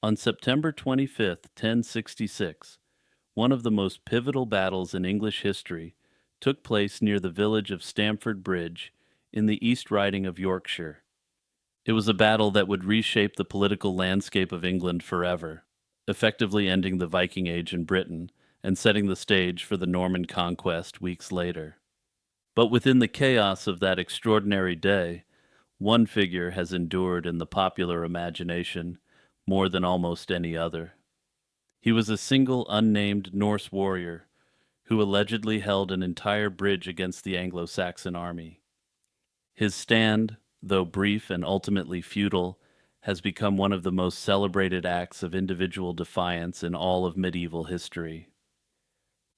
On September 25th, 1066, one of the most pivotal battles in English history took place near the village of Stamford Bridge in the East Riding of Yorkshire. It was a battle that would reshape the political landscape of England forever, effectively ending the Viking Age in Britain and setting the stage for the Norman conquest weeks later. But within the chaos of that extraordinary day, one figure has endured in the popular imagination more than almost any other. He was a single unnamed Norse warrior who allegedly held an entire bridge against the Anglo-Saxon army. His stand, though brief and ultimately futile, has become one of the most celebrated acts of individual defiance in all of medieval history.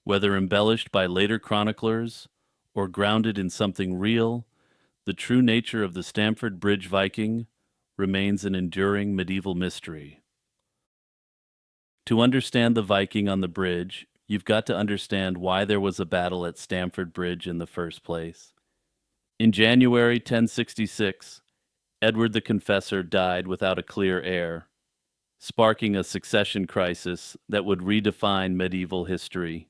Whether embellished by later chroniclers or grounded in something real, the true nature of the Stamford Bridge Viking remains an enduring medieval mystery. To understand the Viking on the bridge, you've got to understand why there was a battle at Stamford Bridge in the first place. In January 1066, Edward the Confessor died without a clear heir, sparking a succession crisis that would redefine medieval history.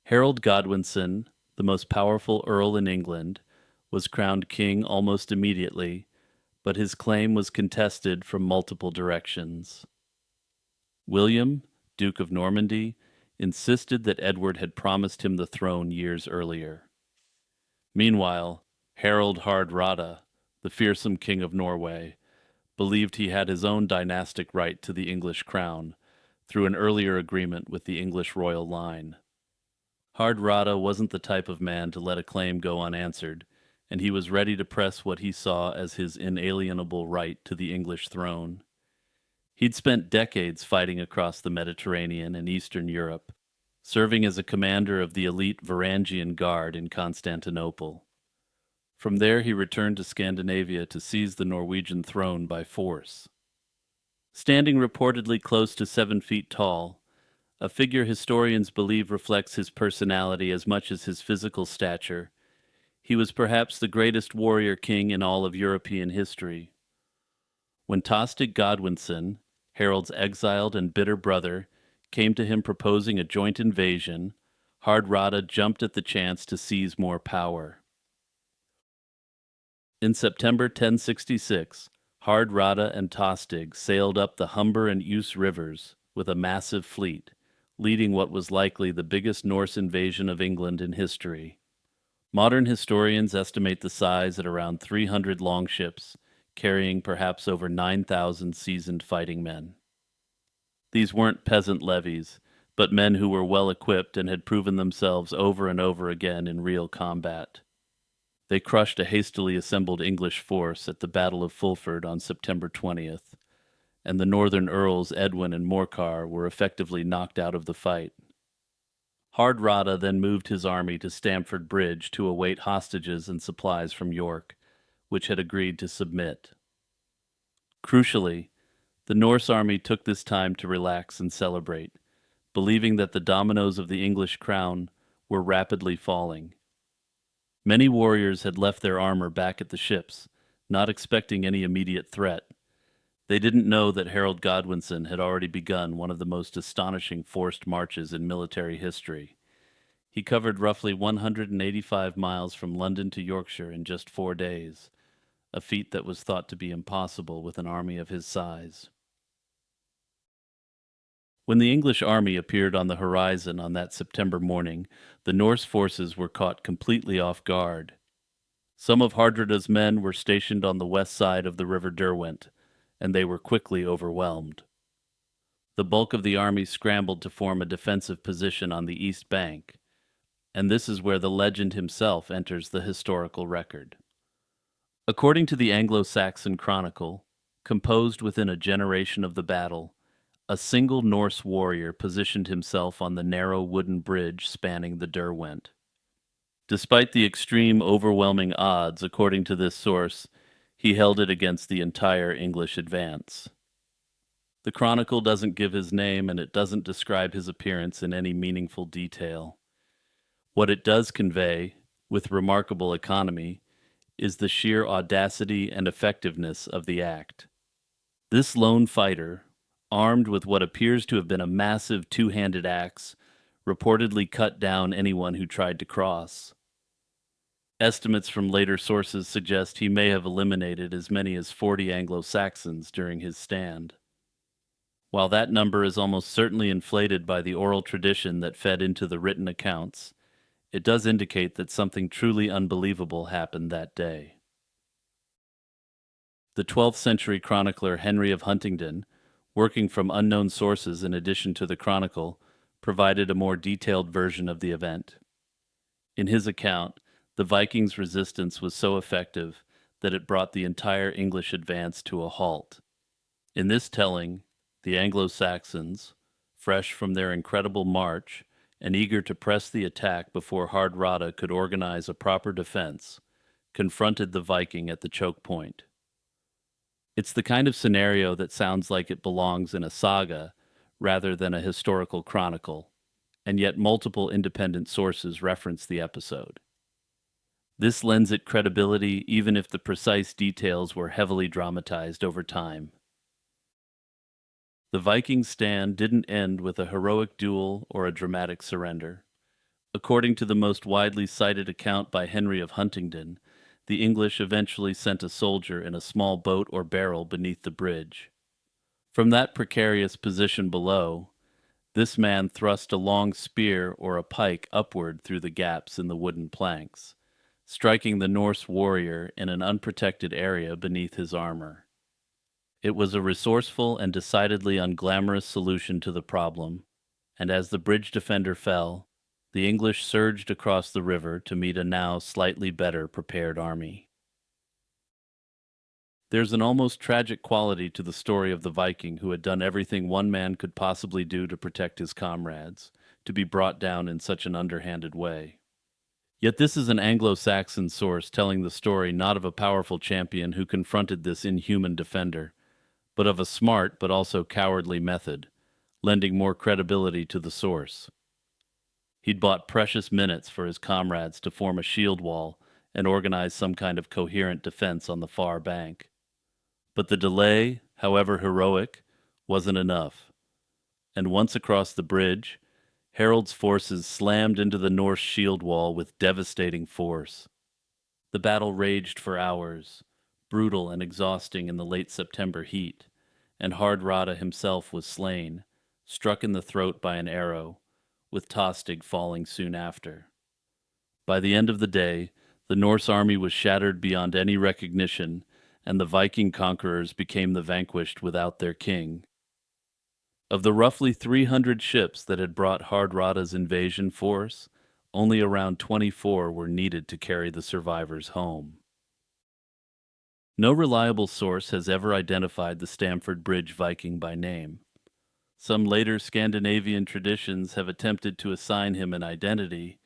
Harold Godwinson, the most powerful earl in England, was crowned king almost immediately, but his claim was contested from multiple directions. William, Duke of Normandy, insisted that Edward had promised him the throne years earlier. Meanwhile, Harald Hardrada, the fearsome king of Norway, believed he had his own dynastic right to the English crown through an earlier agreement with the English royal line. Hardrada wasn't the type of man to let a claim go unanswered, and he was ready to press what he saw as his inalienable right to the English throne. He'd spent decades fighting across the Mediterranean and Eastern Europe, serving as a commander of the elite Varangian Guard in Constantinople. From there he returned to Scandinavia to seize the Norwegian throne by force. Standing reportedly close to 7 feet tall, a figure historians believe reflects his personality as much as his physical stature, he was perhaps the greatest warrior king in all of European history. When Tostig Godwinson, Harold's exiled and bitter brother, came to him proposing a joint invasion, Hardrada jumped at the chance to seize more power. In September 1066, Hardrada and Tostig sailed up the Humber and Ouse rivers with a massive fleet, leading what was likely the biggest Norse invasion of England in history. Modern historians estimate the size at around 300 longships, carrying perhaps over 9,000 seasoned fighting men. These weren't peasant levies, but men who were well equipped and had proven themselves over and over again in real combat. They crushed a hastily assembled English force at the Battle of Fulford on September 20th, and the northern earls Edwin and Morcar were effectively knocked out of the fight. Hardrada then moved his army to Stamford Bridge to await hostages and supplies from York, which had agreed to submit. Crucially, the Norse army took this time to relax and celebrate, believing that the dominoes of the English crown were rapidly falling. Many warriors had left their armor back at the ships, not expecting any immediate threat. They didn't know that Harold Godwinson had already begun one of the most astonishing forced marches in military history. He covered roughly 185 miles from London to Yorkshire in just 4 days, a feat that was thought to be impossible with an army of his size. When the English army appeared on the horizon on that September morning, the Norse forces were caught completely off guard. Some of Hardrada's men were stationed on the west side of the River Derwent, and they were quickly overwhelmed. The bulk of the army scrambled to form a defensive position on the east bank, and this is where the legend himself enters the historical record. According to the Anglo-Saxon Chronicle, composed within a generation of the battle, a single Norse warrior positioned himself on the narrow wooden bridge spanning the Derwent. Despite the extreme overwhelming odds, according to this source, he held it against the entire English advance. The chronicle doesn't give his name and it doesn't describe his appearance in any meaningful detail. What it does convey, with remarkable economy, is the sheer audacity and effectiveness of the act. This lone fighter, armed with what appears to have been a massive two-handed axe, reportedly cut down anyone who tried to cross. Estimates from later sources suggest he may have eliminated as many as 40 Anglo-Saxons during his stand. While that number is almost certainly inflated by the oral tradition that fed into the written accounts, it does indicate that something truly unbelievable happened that day. The 12th century chronicler Henry of Huntingdon, working from unknown sources in addition to the chronicle, provided a more detailed version of the event. In his account, the Vikings' resistance was so effective that it brought the entire English advance to a halt. In this telling, the Anglo-Saxons, fresh from their incredible march and eager to press the attack before Hardrada could organize a proper defense, confronted the Viking at the choke point. It's the kind of scenario that sounds like it belongs in a saga rather than a historical chronicle, and yet multiple independent sources reference the episode. This lends it credibility even if the precise details were heavily dramatized over time. The Viking stand didn't end with a heroic duel or a dramatic surrender. According to the most widely cited account by Henry of Huntingdon, the English eventually sent a soldier in a small boat or barrel beneath the bridge. From that precarious position below, this man thrust a long spear or a pike upward through the gaps in the wooden planks, striking the Norse warrior in an unprotected area beneath his armor. It was a resourceful and decidedly unglamorous solution to the problem, and as the bridge defender fell, the English surged across the river to meet a now slightly better prepared army. There's an almost tragic quality to the story of the Viking who had done everything one man could possibly do to protect his comrades, to be brought down in such an underhanded way. Yet this is an Anglo-Saxon source telling the story not of a powerful champion who confronted this inhuman defender, but of a smart but also cowardly method, lending more credibility to the source. He'd bought precious minutes for his comrades to form a shield wall and organize some kind of coherent defense on the far bank. But the delay, however heroic, wasn't enough. And once across the bridge, Harold's forces slammed into the Norse shield wall with devastating force. The battle raged for hours, brutal and exhausting in the late September heat, and Hardrada himself was slain, struck in the throat by an arrow, with Tostig falling soon after. By the end of the day, the Norse army was shattered beyond any recognition, and the Viking conquerors became the vanquished without their king. Of the roughly 300 ships that had brought Hardrada's invasion force, only around 24 were needed to carry the survivors home. No reliable source has ever identified the Stamford Bridge Viking by name. Some later Scandinavian traditions have attempted to assign him an identity,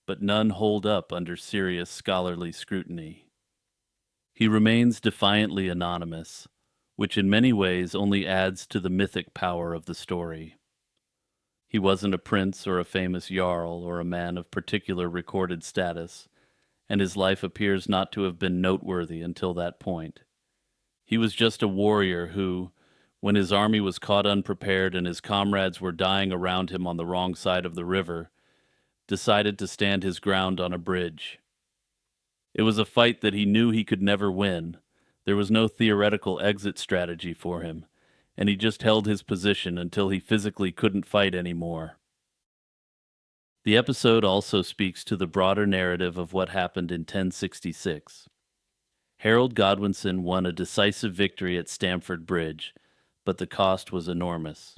but none hold up under serious scholarly scrutiny. He remains defiantly anonymous, which in many ways only adds to the mythic power of the story. He wasn't a prince or a famous jarl or a man of particular recorded status, and his life appears not to have been noteworthy until that point. He was just a warrior who, when his army was caught unprepared and his comrades were dying around him on the wrong side of the river, decided to stand his ground on a bridge. It was a fight that he knew he could never win. There was no theoretical exit strategy for him, and he just held his position until he physically couldn't fight anymore. The episode also speaks to the broader narrative of what happened in 1066. Harold Godwinson won a decisive victory at Stamford Bridge, but the cost was enormous.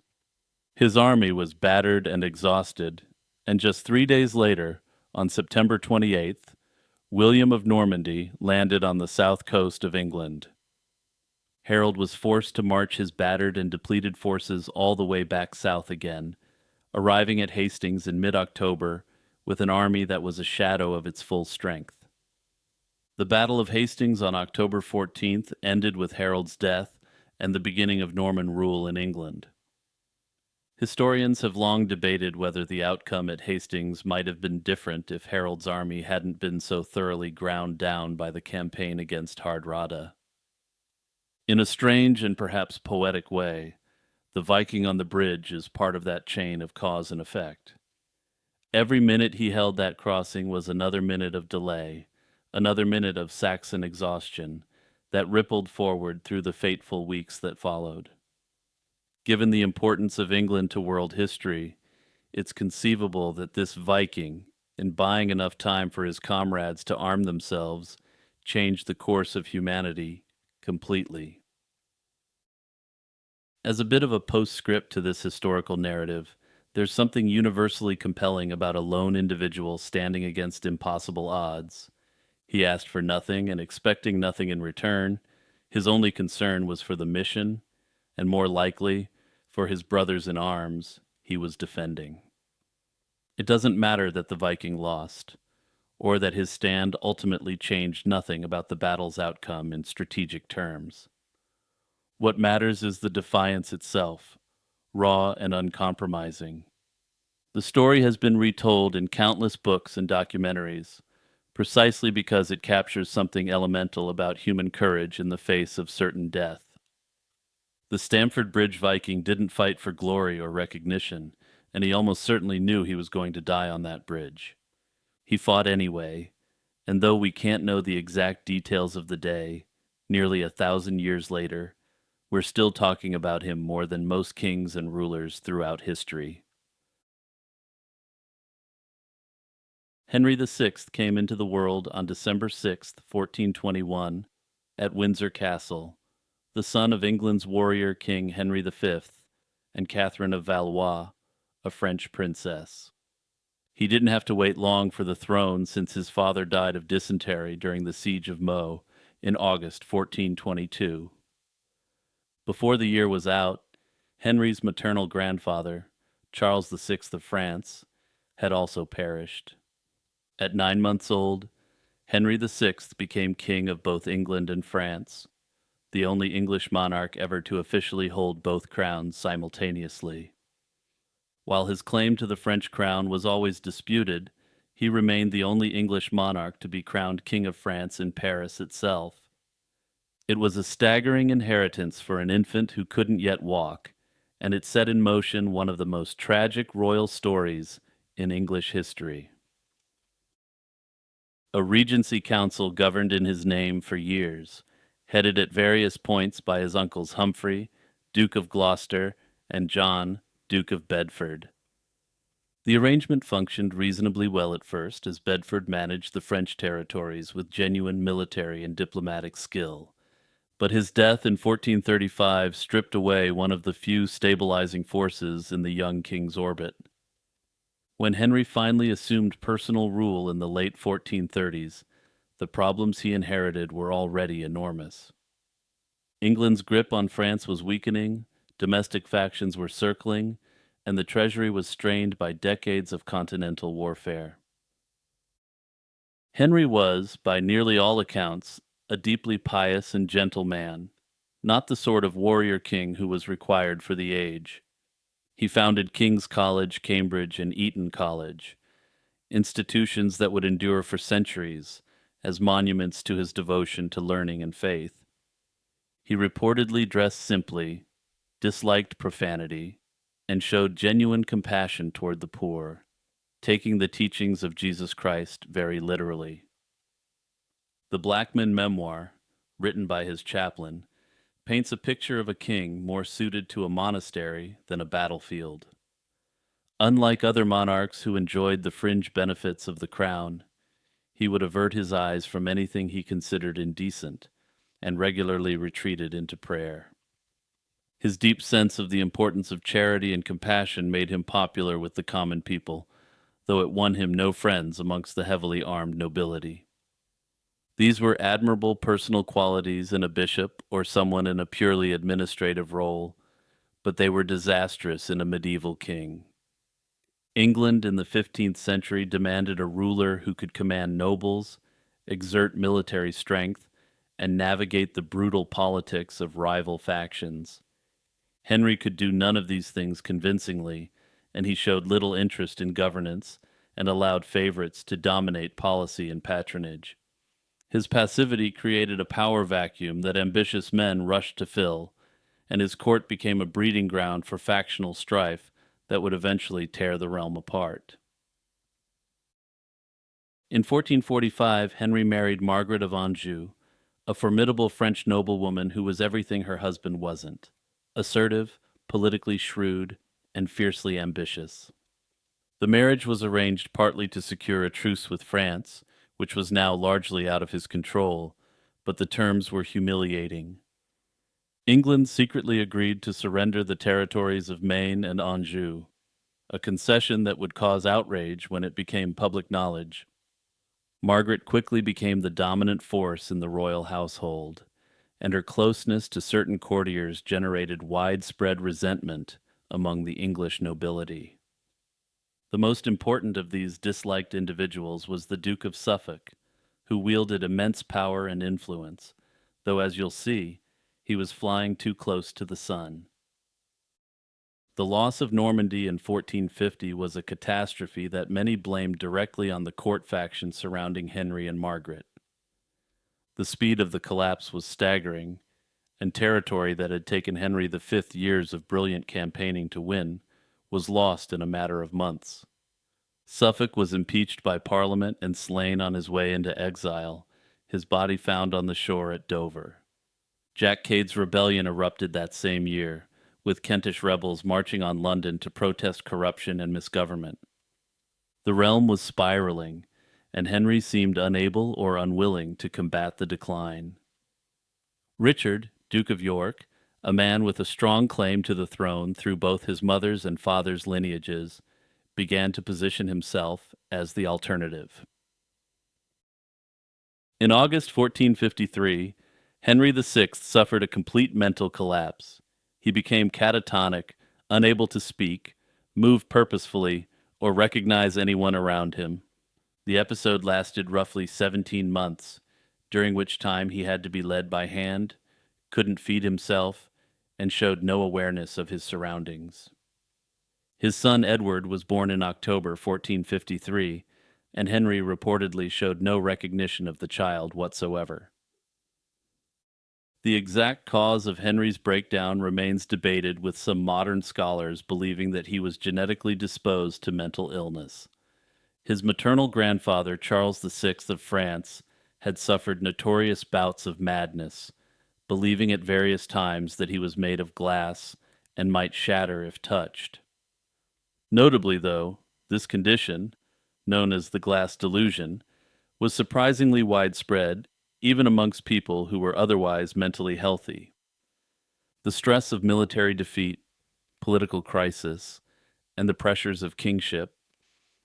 His army was battered and exhausted, and just 3 days later, on September 28th, William of Normandy landed on the south coast of England. Harold was forced to march his battered and depleted forces all the way back south again, arriving at Hastings in mid-October with an army that was a shadow of its full strength. The Battle of Hastings on October 14th ended with Harold's death and the beginning of Norman rule in England. Historians have long debated whether the outcome at Hastings might have been different if Harold's army hadn't been so thoroughly ground down by the campaign against Hardrada. In a strange and perhaps poetic way, The Viking on the bridge is part of that chain of cause and effect. Every minute he held that crossing was another minute of delay, another minute of Saxon exhaustion that rippled forward through the fateful weeks that followed. Given the importance of England to world history, it's conceivable that this Viking, in buying enough time for his comrades to arm themselves, changed the course of humanity completely. As a bit of a postscript to this historical narrative, there's something universally compelling about a lone individual standing against impossible odds. He asked for nothing and expecting nothing in return. His only concern was for the mission, and more likely, for his brothers in arms he was defending. It doesn't matter that the Viking lost, or that his stand ultimately changed nothing about the battle's outcome in strategic terms. What matters is the defiance itself, raw and uncompromising. The story has been retold in countless books and documentaries, precisely because it captures something elemental about human courage in the face of certain death. The Stamford Bridge Viking didn't fight for glory or recognition, and he almost certainly knew he was going to die on that bridge. He fought anyway, and though we can't know the exact details of the day, nearly 1,000 years later, we're still talking about him more than most kings and rulers throughout history. Henry VI came into the world on December 6, 1421, at Windsor Castle, the son of England's warrior King Henry V and Catherine of Valois, a French princess. He didn't have to wait long for the throne since his father died of dysentery during the Siege of Meaux in August 1422. Before the year was out, Henry's maternal grandfather, Charles VI of France, had also perished. At 9 months old, Henry VI became king of both England and France, the only English monarch ever to officially hold both crowns simultaneously. While his claim to the French crown was always disputed, he remained the only English monarch to be crowned King of France in Paris itself. It was a staggering inheritance for an infant who couldn't yet walk, and it set in motion one of the most tragic royal stories in English history. A regency council governed in his name for years, headed at various points by his uncles Humphrey, Duke of Gloucester, and John, Duke of Bedford. The arrangement functioned reasonably well at first, as Bedford managed the French territories with genuine military and diplomatic skill. But his death in 1435 stripped away one of the few stabilizing forces in the young king's orbit. When Henry finally assumed personal rule in the late 1430s, the problems he inherited were already enormous. England's grip on France was weakening, domestic factions were circling, and the treasury was strained by decades of continental warfare. Henry was, by nearly all accounts, a deeply pious and gentle man, not the sort of warrior king who was required for the age. He founded King's College, Cambridge, and Eton College, institutions that would endure for centuries as monuments to his devotion to learning and faith. He reportedly dressed simply, disliked profanity, and showed genuine compassion toward the poor, taking the teachings of Jesus Christ very literally. The Blackman memoir, written by his chaplain, paints a picture of a king more suited to a monastery than a battlefield. Unlike other monarchs who enjoyed the fringe benefits of the crown, he would avert his eyes from anything he considered indecent and regularly retreated into prayer. His deep sense of the importance of charity and compassion made him popular with the common people, though it won him no friends amongst the heavily armed nobility. These were admirable personal qualities in a bishop or someone in a purely administrative role, but they were disastrous in a medieval king. England in the 15th century demanded a ruler who could command nobles, exert military strength, and navigate the brutal politics of rival factions. Henry could do none of these things convincingly, and he showed little interest in governance and allowed favorites to dominate policy and patronage. His passivity created a power vacuum that ambitious men rushed to fill, and his court became a breeding ground for factional strife that would eventually tear the realm apart. In 1445, Henry married Margaret of Anjou, a formidable French noblewoman who was everything her husband wasn't: assertive, politically shrewd, and fiercely ambitious. The marriage was arranged partly to secure a truce with France, which was now largely out of his control, but the terms were humiliating. England secretly agreed to surrender the territories of Maine and Anjou, a concession that would cause outrage when it became public knowledge. Margaret quickly became the dominant force in the royal household, and her closeness to certain courtiers generated widespread resentment among the English nobility. The most important of these disliked individuals was the Duke of Suffolk, who wielded immense power and influence, though, as you'll see, he was flying too close to the sun. The loss of Normandy in 1450 was a catastrophe that many blamed directly on the court faction surrounding Henry and Margaret. The speed of the collapse was staggering, and territory that had taken Henry V years of brilliant campaigning to win was lost in a matter of months. Suffolk was impeached by Parliament and slain on his way into exile, his body found on the shore at Dover. Jack Cade's rebellion erupted that same year, with Kentish rebels marching on London to protest corruption and misgovernment. The realm was spiraling, and Henry seemed unable or unwilling to combat the decline. Richard, Duke of York, a man with a strong claim to the throne through both his mother's and father's lineages, began to position himself as the alternative. In August 1453, Henry VI suffered a complete mental collapse. He became catatonic, unable to speak, move purposefully, or recognize anyone around him. The episode lasted roughly 17 months, during which time he had to be led by hand, couldn't feed himself, and showed no awareness of his surroundings. His son Edward was born in October 1453, and Henry reportedly showed no recognition of the child whatsoever. The exact cause of Henry's breakdown remains debated, with some modern scholars believing that he was genetically disposed to mental illness. His maternal grandfather, Charles VI of France, had suffered notorious bouts of madness, believing at various times that he was made of glass and might shatter if touched. Notably, though, this condition, known as the glass delusion, was surprisingly widespread even amongst people who were otherwise mentally healthy. The stress of military defeat, political crisis, and the pressures of kingship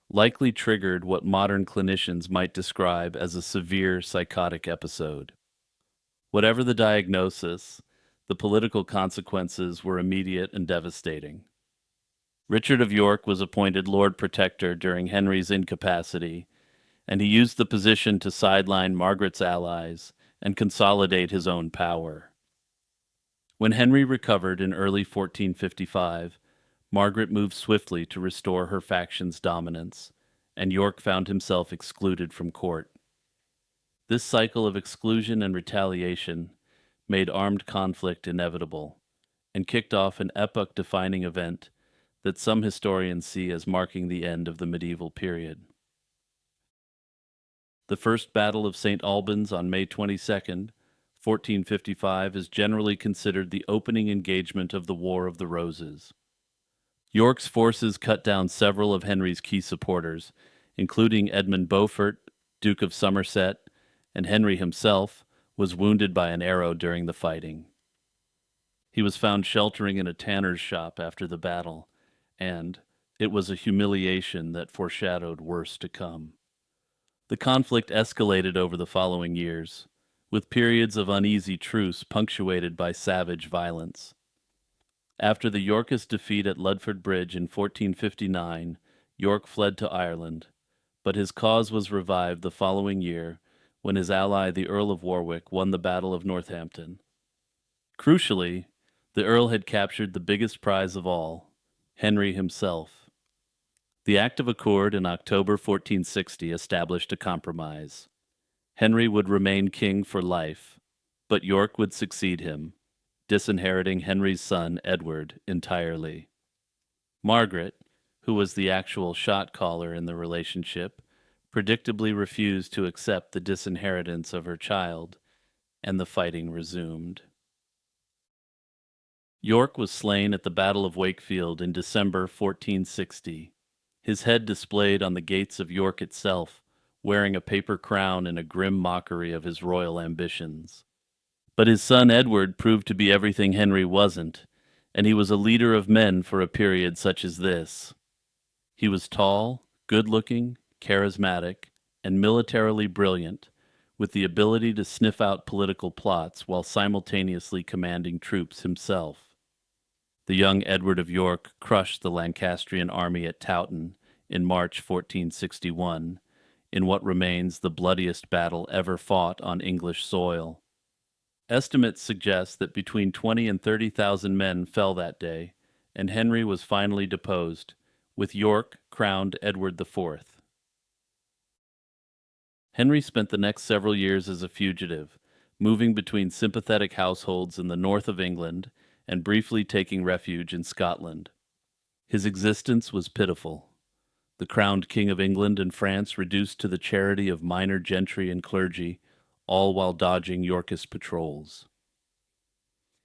likely triggered what modern clinicians might describe as a severe psychotic episode. Whatever the diagnosis, the political consequences were immediate and devastating. Richard of York was appointed Lord Protector during Henry's incapacity, and he used the position to sideline Margaret's allies and consolidate his own power. When Henry recovered in early 1455, Margaret moved swiftly to restore her faction's dominance, and York found himself excluded from court. This cycle of exclusion and retaliation made armed conflict inevitable, and kicked off an epoch-defining event that some historians see as marking the end of the medieval period. The First Battle of St. Albans on May 22, 1455, is generally considered the opening engagement of the War of the Roses. York's forces cut down several of Henry's key supporters, including Edmund Beaufort, Duke of Somerset, and Henry himself was wounded by an arrow during the fighting. He was found sheltering in a tanner's shop after the battle, and it was a humiliation that foreshadowed worse to come. The conflict escalated over the following years, with periods of uneasy truce punctuated by savage violence. After the Yorkist defeat at Ludford Bridge in 1459, York fled to Ireland, but his cause was revived the following year when his ally, the Earl of Warwick, won the Battle of Northampton. Crucially, the Earl had captured the biggest prize of all, Henry himself. The Act of Accord in October 1460 established a compromise. Henry would remain king for life, but York would succeed him, disinheriting Henry's son, Edward, entirely. Margaret, who was the actual shot caller in the relationship, predictably refused to accept the disinheritance of her child, and the fighting resumed. York was slain at the Battle of Wakefield in December 1460, his head displayed on the gates of York itself, wearing a paper crown in a grim mockery of his royal ambitions. But his son Edward proved to be everything Henry wasn't, and he was a leader of men for a period such as this. He was tall, good-looking, charismatic, and militarily brilliant, with the ability to sniff out political plots while simultaneously commanding troops himself. The young Edward of York crushed the Lancastrian army at Towton in March 1461, in what remains the bloodiest battle ever fought on English soil. Estimates suggest that between 20 and 30,000 men fell that day, and Henry was finally deposed, with York crowned Edward IV. Henry spent the next several years as a fugitive, moving between sympathetic households in the north of England and briefly taking refuge in Scotland. His existence was pitiful. The crowned King of England and France reduced to the charity of minor gentry and clergy, all while dodging Yorkist patrols.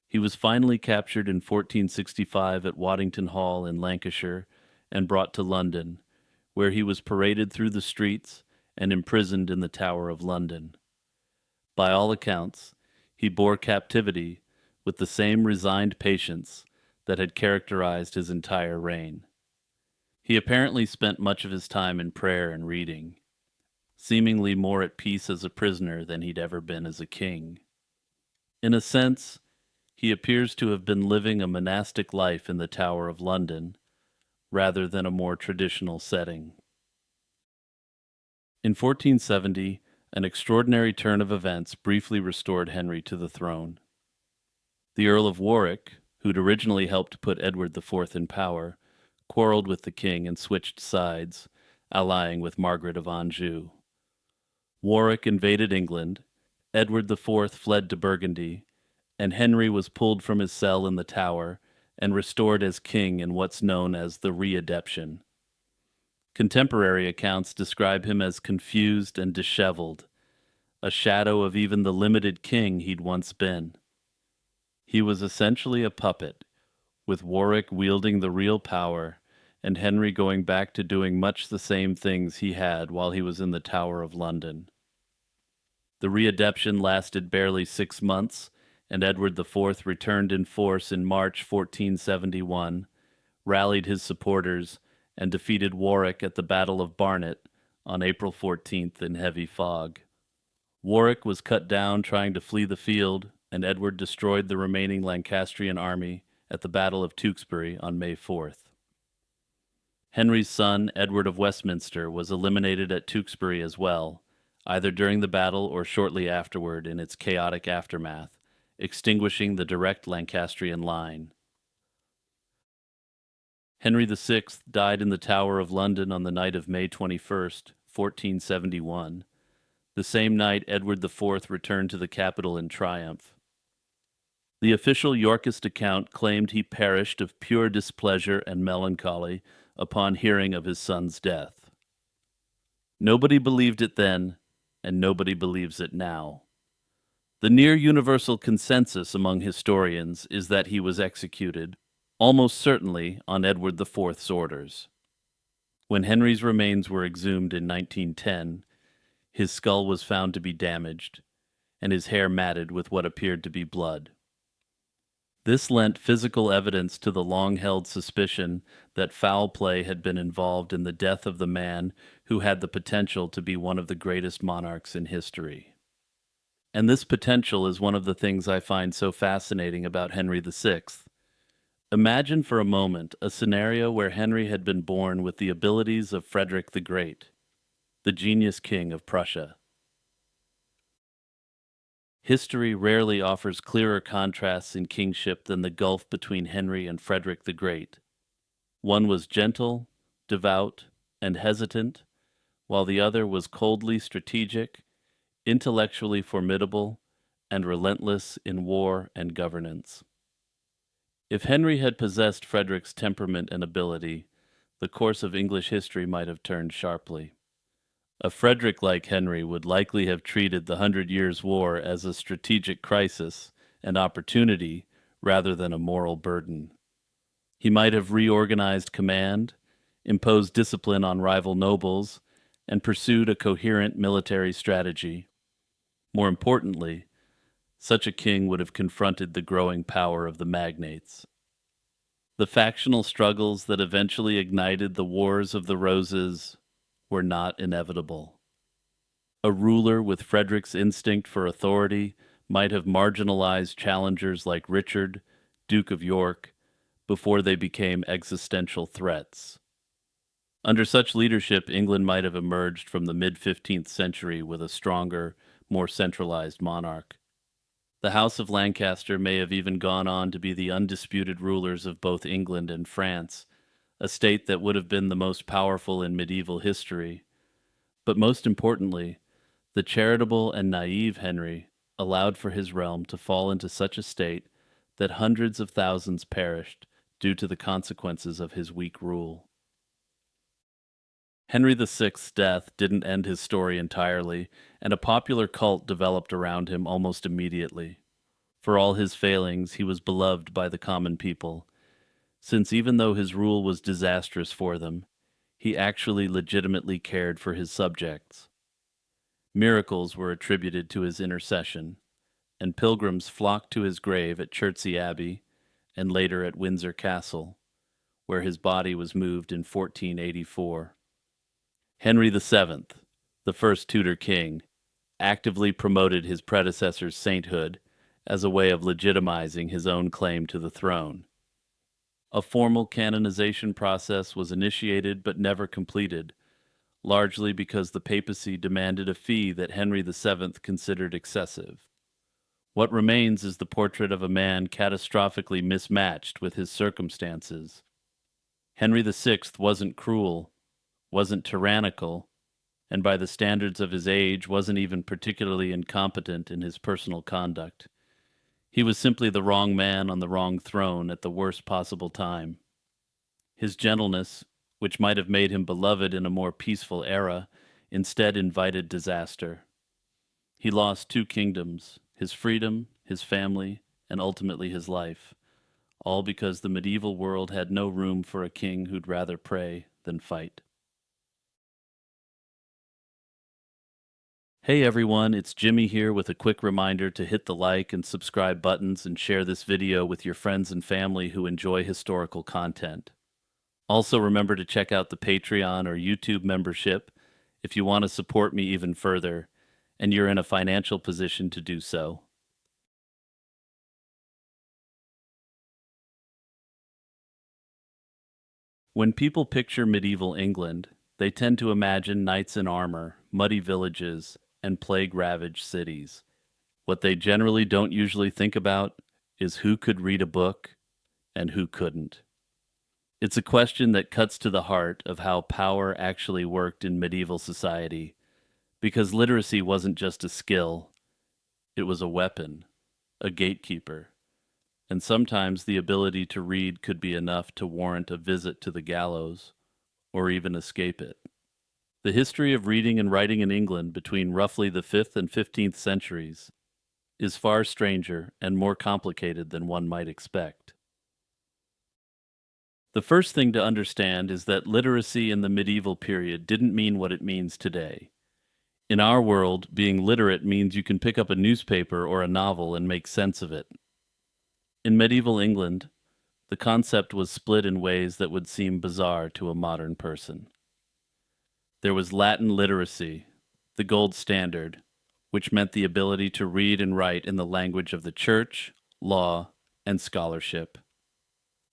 He was finally captured in 1465 at Waddington Hall in Lancashire and brought to London, where he was paraded through the streets and imprisoned in the Tower of London. By all accounts, he bore captivity with the same resigned patience that had characterized his entire reign. He apparently spent much of his time in prayer and reading, seemingly more at peace as a prisoner than he'd ever been as a king. In a sense, he appears to have been living a monastic life in the Tower of London, rather than a more traditional setting. In 1470, an extraordinary turn of events briefly restored Henry to the throne. The Earl of Warwick, who'd originally helped put Edward IV in power, quarreled with the king and switched sides, allying with Margaret of Anjou. Warwick invaded England, Edward IV fled to Burgundy, and Henry was pulled from his cell in the Tower and restored as king in what's known as the Readeption. Contemporary accounts describe him as confused and disheveled, a shadow of even the limited king he'd once been. He was essentially a puppet, with Warwick wielding the real power and Henry going back to doing much the same things he had while he was in the Tower of London. The readeption lasted barely 6 months, and Edward IV returned in force in March 1471, rallied his supporters, and defeated Warwick at the Battle of Barnet on April 14th in heavy fog. Warwick was cut down trying to flee the field, and Edward destroyed the remaining Lancastrian army at the Battle of Tewkesbury on May 4th. Henry's son, Edward of Westminster, was eliminated at Tewkesbury as well, either during the battle or shortly afterward in its chaotic aftermath, extinguishing the direct Lancastrian line. Henry VI died in the Tower of London on the night of May 21st, 1471, the same night Edward IV returned to the capital in triumph. The official Yorkist account claimed he perished of pure displeasure and melancholy upon hearing of his son's death. Nobody believed it then, and nobody believes it now. The near universal consensus among historians is that he was executed, almost certainly on Edward IV's orders. When Henry's remains were exhumed in 1910, his skull was found to be damaged, and his hair matted with what appeared to be blood. This lent physical evidence to the long-held suspicion that foul play had been involved in the death of the man who had the potential to be one of the greatest monarchs in history. And this potential is one of the things I find so fascinating about Henry VI. Imagine for a moment a scenario where Henry had been born with the abilities of Frederick the Great, the genius king of Prussia. History rarely offers clearer contrasts in kingship than the gulf between Henry and Frederick the Great. One was gentle, devout, and hesitant, while the other was coldly strategic, intellectually formidable, and relentless in war and governance. If Henry had possessed Frederick's temperament and ability, the course of English history might have turned sharply. A Frederick like Henry would likely have treated the Hundred Years' War as a strategic crisis and opportunity rather than a moral burden. He might have reorganized command, imposed discipline on rival nobles, and pursued a coherent military strategy. More importantly, such a king would have confronted the growing power of the magnates. The factional struggles that eventually ignited the Wars of the Roses were not inevitable. A ruler with Frederick's instinct for authority might have marginalized challengers like Richard, Duke of York, before they became existential threats. Under such leadership, England might have emerged from the mid 15th century with a stronger, more centralized monarch. The House of Lancaster may have even gone on to be the undisputed rulers of both England and France, a state that would have been the most powerful in medieval history. But most importantly, the charitable and naive Henry allowed for his realm to fall into such a state that hundreds of thousands perished due to the consequences of his weak rule. Henry VI's death didn't end his story entirely, and a popular cult developed around him almost immediately. For all his failings, he was beloved by the common people, since even though his rule was disastrous for them, he actually legitimately cared for his subjects. Miracles were attributed to his intercession, and pilgrims flocked to his grave at Chertsey Abbey and later at Windsor Castle, where his body was moved in 1484. Henry VII, the first Tudor king, actively promoted his predecessor's sainthood as a way of legitimizing his own claim to the throne. A formal canonization process was initiated but never completed, largely because the papacy demanded a fee that Henry VII considered excessive. What remains is the portrait of a man catastrophically mismatched with his circumstances. Henry VI wasn't cruel, wasn't tyrannical, and by the standards of his age wasn't even particularly incompetent in his personal conduct. He was simply the wrong man on the wrong throne at the worst possible time. His gentleness, which might have made him beloved in a more peaceful era, instead invited disaster. He lost two kingdoms, his freedom, his family, and ultimately his life, all because the medieval world had no room for a king who'd rather pray than fight. Hey everyone, it's Jimmy here with a quick reminder to hit the like and subscribe buttons and share this video with your friends and family who enjoy historical content. Also remember to check out the Patreon or YouTube membership if you want to support me even further and you're in a financial position to do so. When people picture medieval England, they tend to imagine knights in armor, muddy villages, and plague-ravaged cities. What they generally don't usually think about is who could read a book and who couldn't. It's a question that cuts to the heart of how power actually worked in medieval society, because literacy wasn't just a skill, it was a weapon, a gatekeeper, and sometimes the ability to read could be enough to warrant a visit to the gallows, or even escape it. The history of reading and writing in England between roughly the 5th and 15th centuries is far stranger and more complicated than one might expect. The first thing to understand is that literacy in the medieval period didn't mean what it means today. In our world, being literate means you can pick up a newspaper or a novel and make sense of it. In medieval England, the concept was split in ways that would seem bizarre to a modern person. There was Latin literacy, the gold standard, which meant the ability to read and write in the language of the church, law, and scholarship.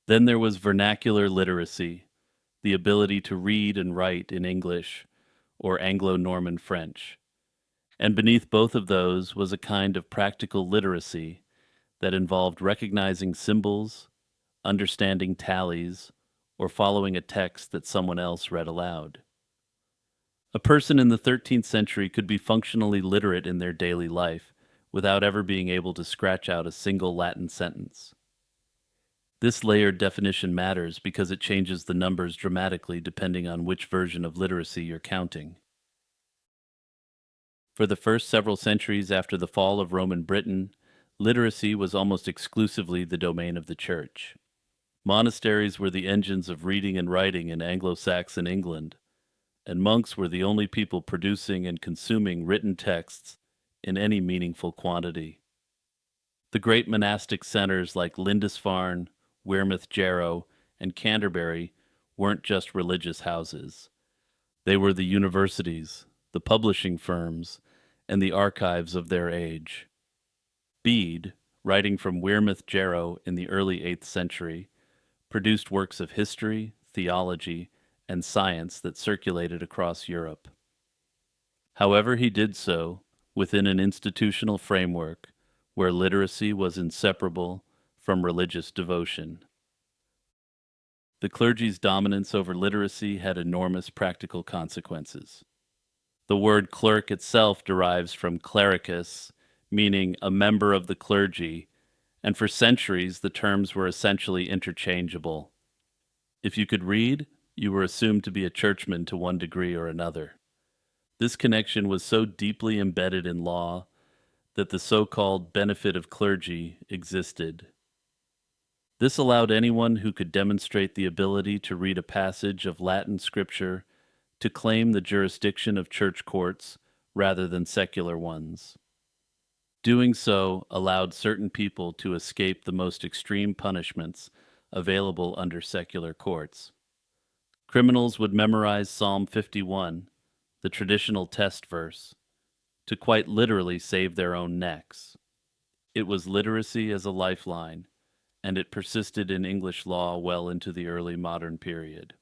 Then there was vernacular literacy, the ability to read and write in English or Anglo-Norman French. And beneath both of those was a kind of practical literacy that involved recognizing symbols, understanding tallies, or following a text that someone else read aloud. A person in the 13th century could be functionally literate in their daily life without ever being able to scratch out a single Latin sentence. This layered definition matters because it changes the numbers dramatically depending on which version of literacy you're counting. For the first several centuries after the fall of Roman Britain, literacy was almost exclusively the domain of the church. Monasteries were the engines of reading and writing in Anglo-Saxon England, and monks were the only people producing and consuming written texts in any meaningful quantity. The great monastic centers like Lindisfarne, Wearmouth Jarrow, and Canterbury weren't just religious houses. They were the universities, the publishing firms, and the archives of their age. Bede, writing from Wearmouth Jarrow in the early 8th century, produced works of history, theology, and science that circulated across Europe. However, he did so within an institutional framework where literacy was inseparable from religious devotion. The clergy's dominance over literacy had enormous practical consequences. The word clerk itself derives from clericus, meaning a member of the clergy, and for centuries the terms were essentially interchangeable. If you could read, you were assumed to be a churchman to one degree or another. This connection was so deeply embedded in law that the so-called benefit of clergy existed. This allowed anyone who could demonstrate the ability to read a passage of Latin scripture to claim the jurisdiction of church courts rather than secular ones. Doing so allowed certain people to escape the most extreme punishments available under secular courts. Criminals would memorize Psalm 51, the traditional test verse, to quite literally save their own necks. It was literacy as a lifeline, and it persisted in English law well into the early modern period.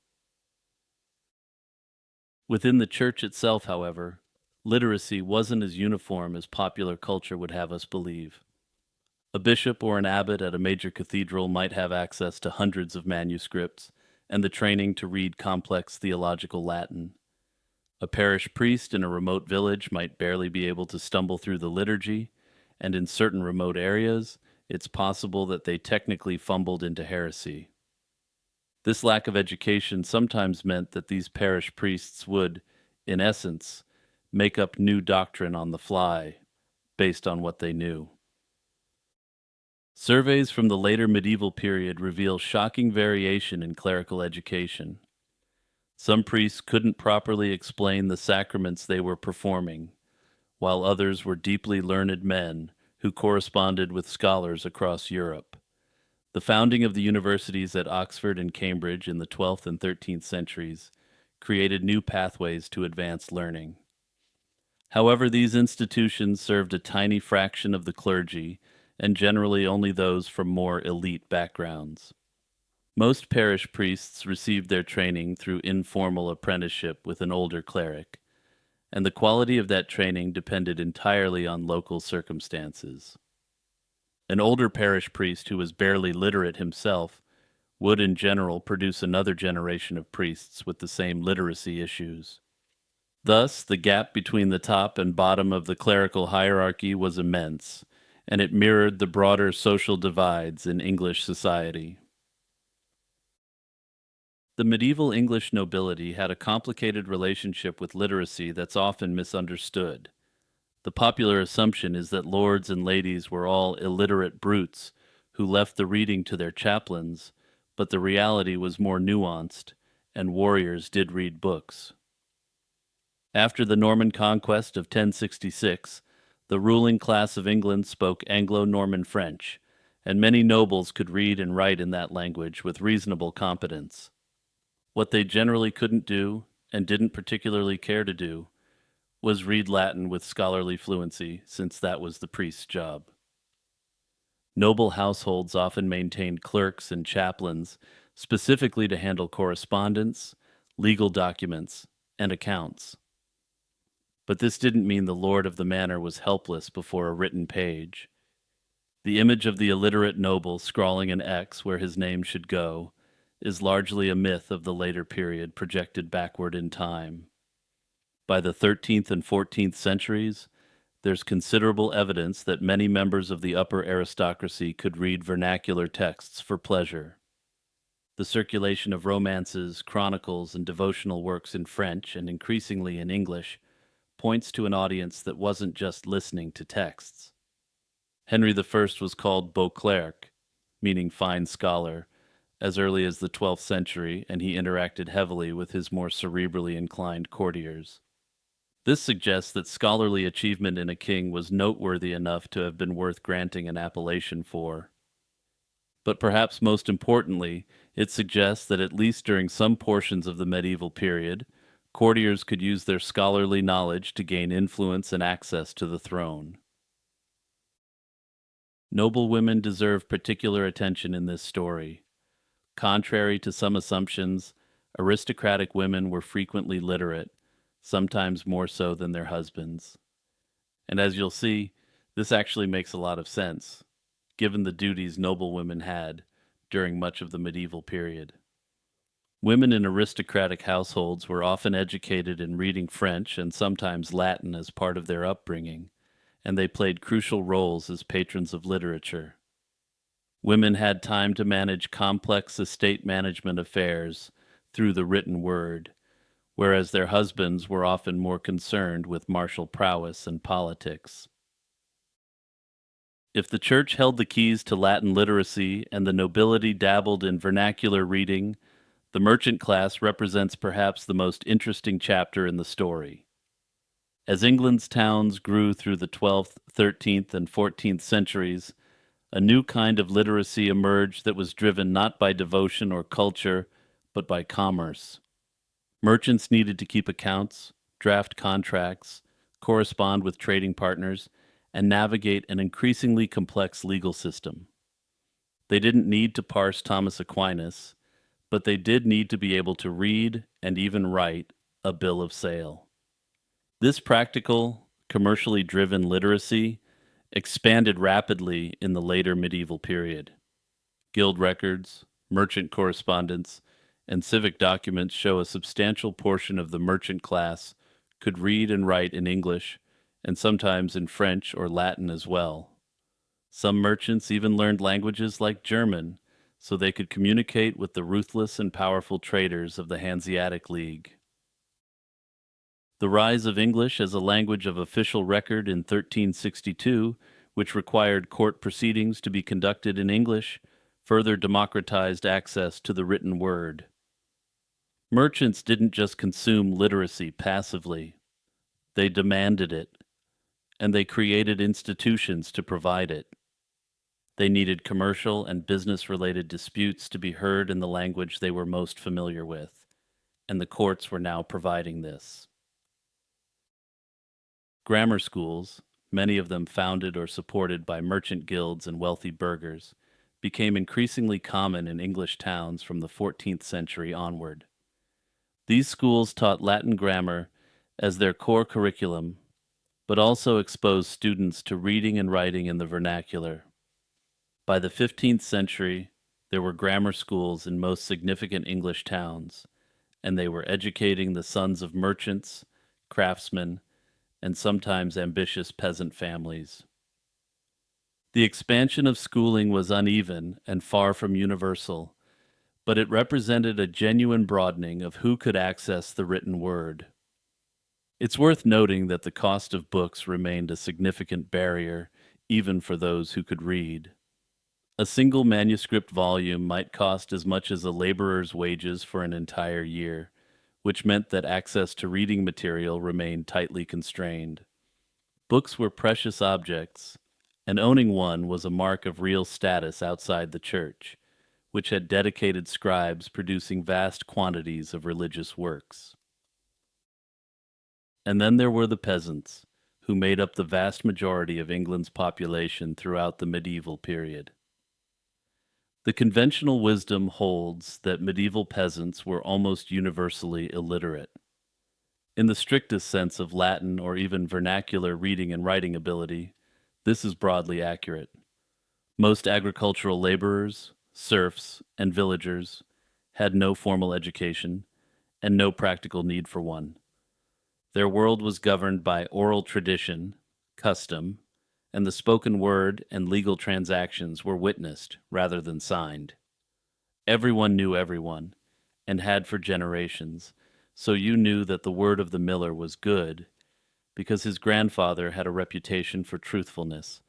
Within the church itself, however, literacy wasn't as uniform as popular culture would have us believe. A bishop or an abbot at a major cathedral might have access to hundreds of manuscripts and the training to read complex theological Latin. A parish priest in a remote village might barely be able to stumble through the liturgy, and in certain remote areas, it's possible that they technically fumbled into heresy. This lack of education sometimes meant that these parish priests would, in essence, make up new doctrine on the fly, based on what they knew. Surveys from the later medieval period reveal shocking variation in clerical education. Some priests couldn't properly explain the sacraments they were performing, while others were deeply learned men who corresponded with scholars across Europe. The founding of the universities at Oxford and Cambridge in the 12th and 13th centuries created new pathways to advanced learning. However, these institutions served a tiny fraction of the clergy, and generally only those from more elite backgrounds. Most parish priests received their training through informal apprenticeship with an older cleric, and the quality of that training depended entirely on local circumstances. An older parish priest who was barely literate himself would in general produce another generation of priests with the same literacy issues. Thus, the gap between the top and bottom of the clerical hierarchy was immense, and it mirrored the broader social divides in English society. The medieval English nobility had a complicated relationship with literacy that's often misunderstood. The popular assumption is that lords and ladies were all illiterate brutes who left the reading to their chaplains, but the reality was more nuanced, and warriors did read books. After the Norman conquest of 1066, the ruling class of England spoke Anglo-Norman French, and many nobles could read and write in that language with reasonable competence. What they generally couldn't do, and didn't particularly care to do, was read Latin with scholarly fluency, since that was the priest's job. Noble households often maintained clerks and chaplains specifically to handle correspondence, legal documents, and accounts. But this didn't mean the lord of the manor was helpless before a written page. The image of the illiterate noble scrawling an X where his name should go is largely a myth of the later period projected backward in time. By the 13th and 14th centuries, There's considerable evidence that many members of the upper aristocracy could read vernacular texts for pleasure. The circulation of romances, chronicles, and devotional works in French and increasingly in English points to an audience that wasn't just listening to texts. Henry I was called Beauclerc, meaning fine scholar, as early as the 12th century, and he interacted heavily with his more cerebrally inclined courtiers. This suggests that scholarly achievement in a king was noteworthy enough to have been worth granting an appellation for. But perhaps most importantly, it suggests that at least during some portions of the medieval period, courtiers could use their scholarly knowledge to gain influence and access to the throne. Noble women deserve particular attention in this story. Contrary to some assumptions, aristocratic women were frequently literate, sometimes more so than their husbands. And as you'll see, this actually makes a lot of sense, given the duties noble women had during much of the medieval period. Women in aristocratic households were often educated in reading French and sometimes Latin as part of their upbringing, and they played crucial roles as patrons of literature. Women had time to manage complex estate management affairs through the written word, whereas their husbands were often more concerned with martial prowess and politics. If the church held the keys to Latin literacy and the nobility dabbled in vernacular reading, the merchant class represents perhaps the most interesting chapter in the story. As England's towns grew through the 12th, 13th, and 14th centuries, a new kind of literacy emerged that was driven not by devotion or culture, but by commerce. Merchants needed to keep accounts, draft contracts, correspond with trading partners, and navigate an increasingly complex legal system. They didn't need to parse Thomas Aquinas, but they did need to be able to read and even write a bill of sale. This practical, commercially driven literacy expanded rapidly in the later medieval period. Guild records, merchant correspondence, and civic documents show a substantial portion of the merchant class could read and write in English, and sometimes in French or Latin as well. Some merchants even learned languages like German so they could communicate with the ruthless and powerful traders of the Hanseatic League. The rise of English as a language of official record in 1362, which required court proceedings to be conducted in English, further democratized access to the written word. Merchants didn't just consume literacy passively, they demanded it, and they created institutions to provide it. They needed commercial and business-related disputes to be heard in the language they were most familiar with, and the courts were now providing this. Grammar schools, many of them founded or supported by merchant guilds and wealthy burghers, became increasingly common in English towns from the 14th century onward. These schools taught Latin grammar as their core curriculum, but also exposed students to reading and writing in the vernacular. By the 15th century, there were grammar schools in most significant English towns, and they were educating the sons of merchants, craftsmen, and sometimes ambitious peasant families. The expansion of schooling was uneven and far from universal, but it represented a genuine broadening of who could access the written word. It's worth noting that the cost of books remained a significant barrier, even for those who could read. A single manuscript volume might cost as much as a laborer's wages for an entire year, which meant that access to reading material remained tightly constrained. Books were precious objects, and owning one was a mark of real status outside the church, which had dedicated scribes producing vast quantities of religious works. And then there were the peasants, who made up the vast majority of England's population throughout the medieval period. The conventional wisdom holds that medieval peasants were almost universally illiterate. In the strictest sense of Latin or even vernacular reading and writing ability, this is broadly accurate. Most agricultural laborers, serfs, and villagers had no formal education and no practical need for one. Their world was governed by oral tradition, custom, and the spoken word and legal transactions were witnessed rather than signed. Everyone knew everyone, and had for generations, so you knew that the word of the miller was good because his grandfather had a reputation for truthfulness,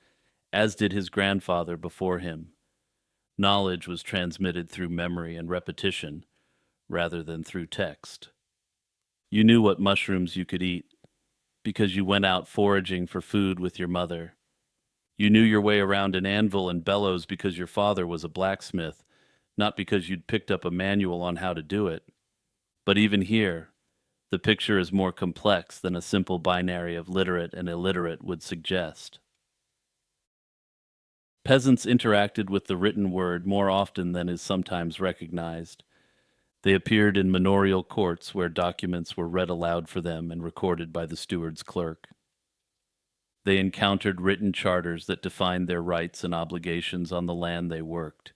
as did his grandfather before him. Knowledge was transmitted through memory and repetition rather than through text. You knew what mushrooms you could eat because you went out foraging for food with your mother. You knew your way around an anvil and bellows because your father was a blacksmith, not because you'd picked up a manual on how to do it. But even here, the picture is more complex than a simple binary of literate and illiterate would suggest. Peasants interacted with the written word more often than is sometimes recognized. They appeared in manorial courts where documents were read aloud for them and recorded by the steward's clerk. They encountered written charters that defined their rights and obligations on the land they worked,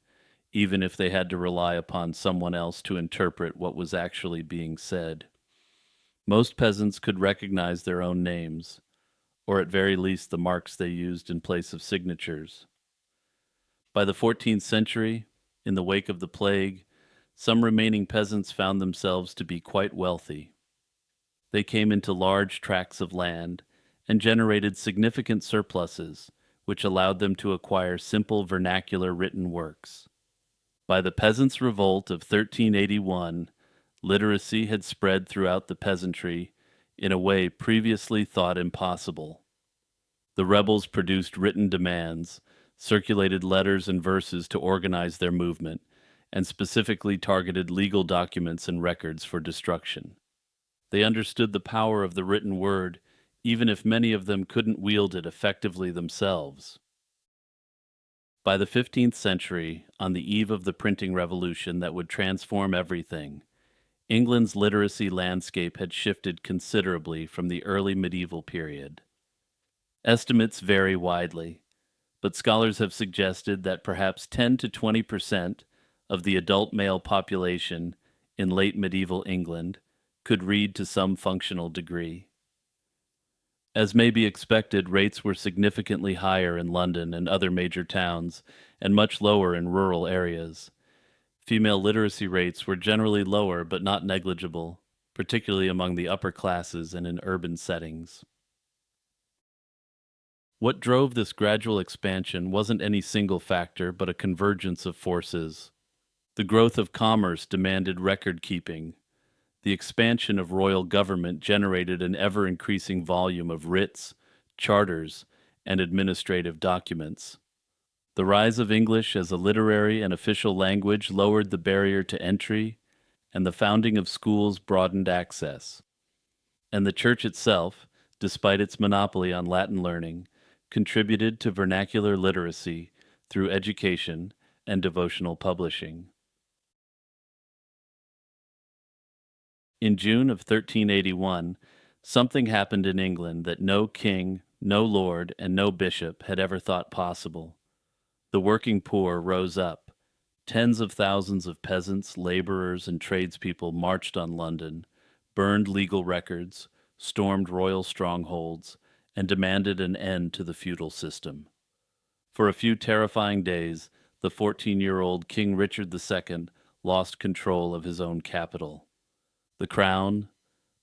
even if they had to rely upon someone else to interpret what was actually being said. Most peasants could recognize their own names, or at very least the marks they used in place of signatures. By the 14th century, in the wake of the plague, some remaining peasants found themselves to be quite wealthy. They came into large tracts of land and generated significant surpluses, which allowed them to acquire simple vernacular written works. By the Peasants' Revolt of 1381, literacy had spread throughout the peasantry in a way previously thought impossible. The rebels produced written demands, circulated letters and verses to organize their movement, and specifically targeted legal documents and records for destruction. They understood the power of the written word, even if many of them couldn't wield it effectively themselves. By the 15th century, on the eve of the printing revolution that would transform everything, England's literacy landscape had shifted considerably from the early medieval period. Estimates vary widely, but scholars have suggested that perhaps 10 to 20% of the adult male population in late medieval England could read to some functional degree. As may be expected, rates were significantly higher in London and other major towns, and much lower in rural areas. Female literacy rates were generally lower but not negligible, particularly among the upper classes and in urban settings. What drove this gradual expansion wasn't any single factor, but a convergence of forces. The growth of commerce demanded record keeping. The expansion of royal government generated an ever-increasing volume of writs, charters, and administrative documents. The rise of English as a literary and official language lowered the barrier to entry, and the founding of schools broadened access. And the Church itself, despite its monopoly on Latin learning, contributed to vernacular literacy through education and devotional publishing. In June of 1381, something happened in England that no king, no lord, and no bishop had ever thought possible. The working poor rose up. Tens of thousands of peasants, laborers, and tradespeople marched on London, burned legal records, stormed royal strongholds, and demanded an end to the feudal system. For a few terrifying days, the 14-year-old King Richard II lost control of his own capital. The crown,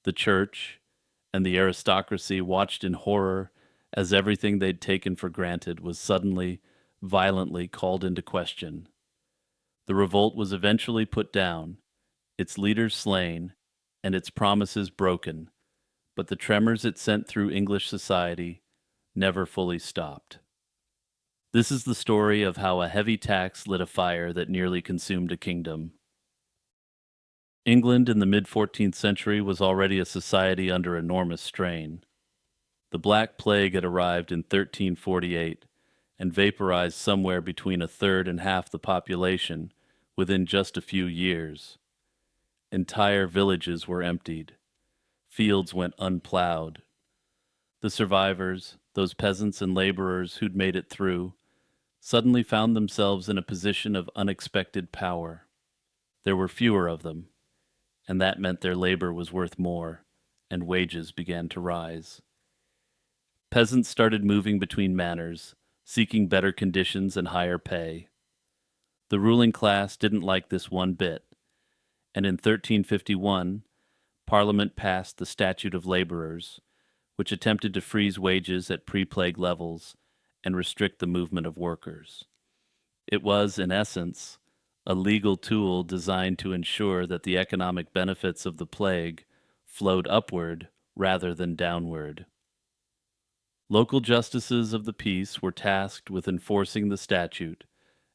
the church, and the aristocracy watched in horror as everything they'd taken for granted was suddenly, violently called into question. The revolt was eventually put down, its leaders slain, and its promises broken, but the tremors it sent through English society never fully stopped. This is the story of how a heavy tax lit a fire that nearly consumed a kingdom. England in the mid-14th century was already a society under enormous strain. The Black Plague had arrived in 1348 and vaporized somewhere between a third and half the population within just a few years. Entire villages were emptied. Fields went unplowed. The survivors, those peasants and laborers who'd made it through, suddenly found themselves in a position of unexpected power. There were fewer of them, and that meant their labor was worth more, and wages began to rise. Peasants started moving between manors, seeking better conditions and higher pay. The ruling class didn't like this one bit, and in 1351, Parliament passed the Statute of Laborers, which attempted to freeze wages at pre-plague levels and restrict the movement of workers. It was, in essence, a legal tool designed to ensure that the economic benefits of the plague flowed upward rather than downward. Local justices of the peace were tasked with enforcing the statute,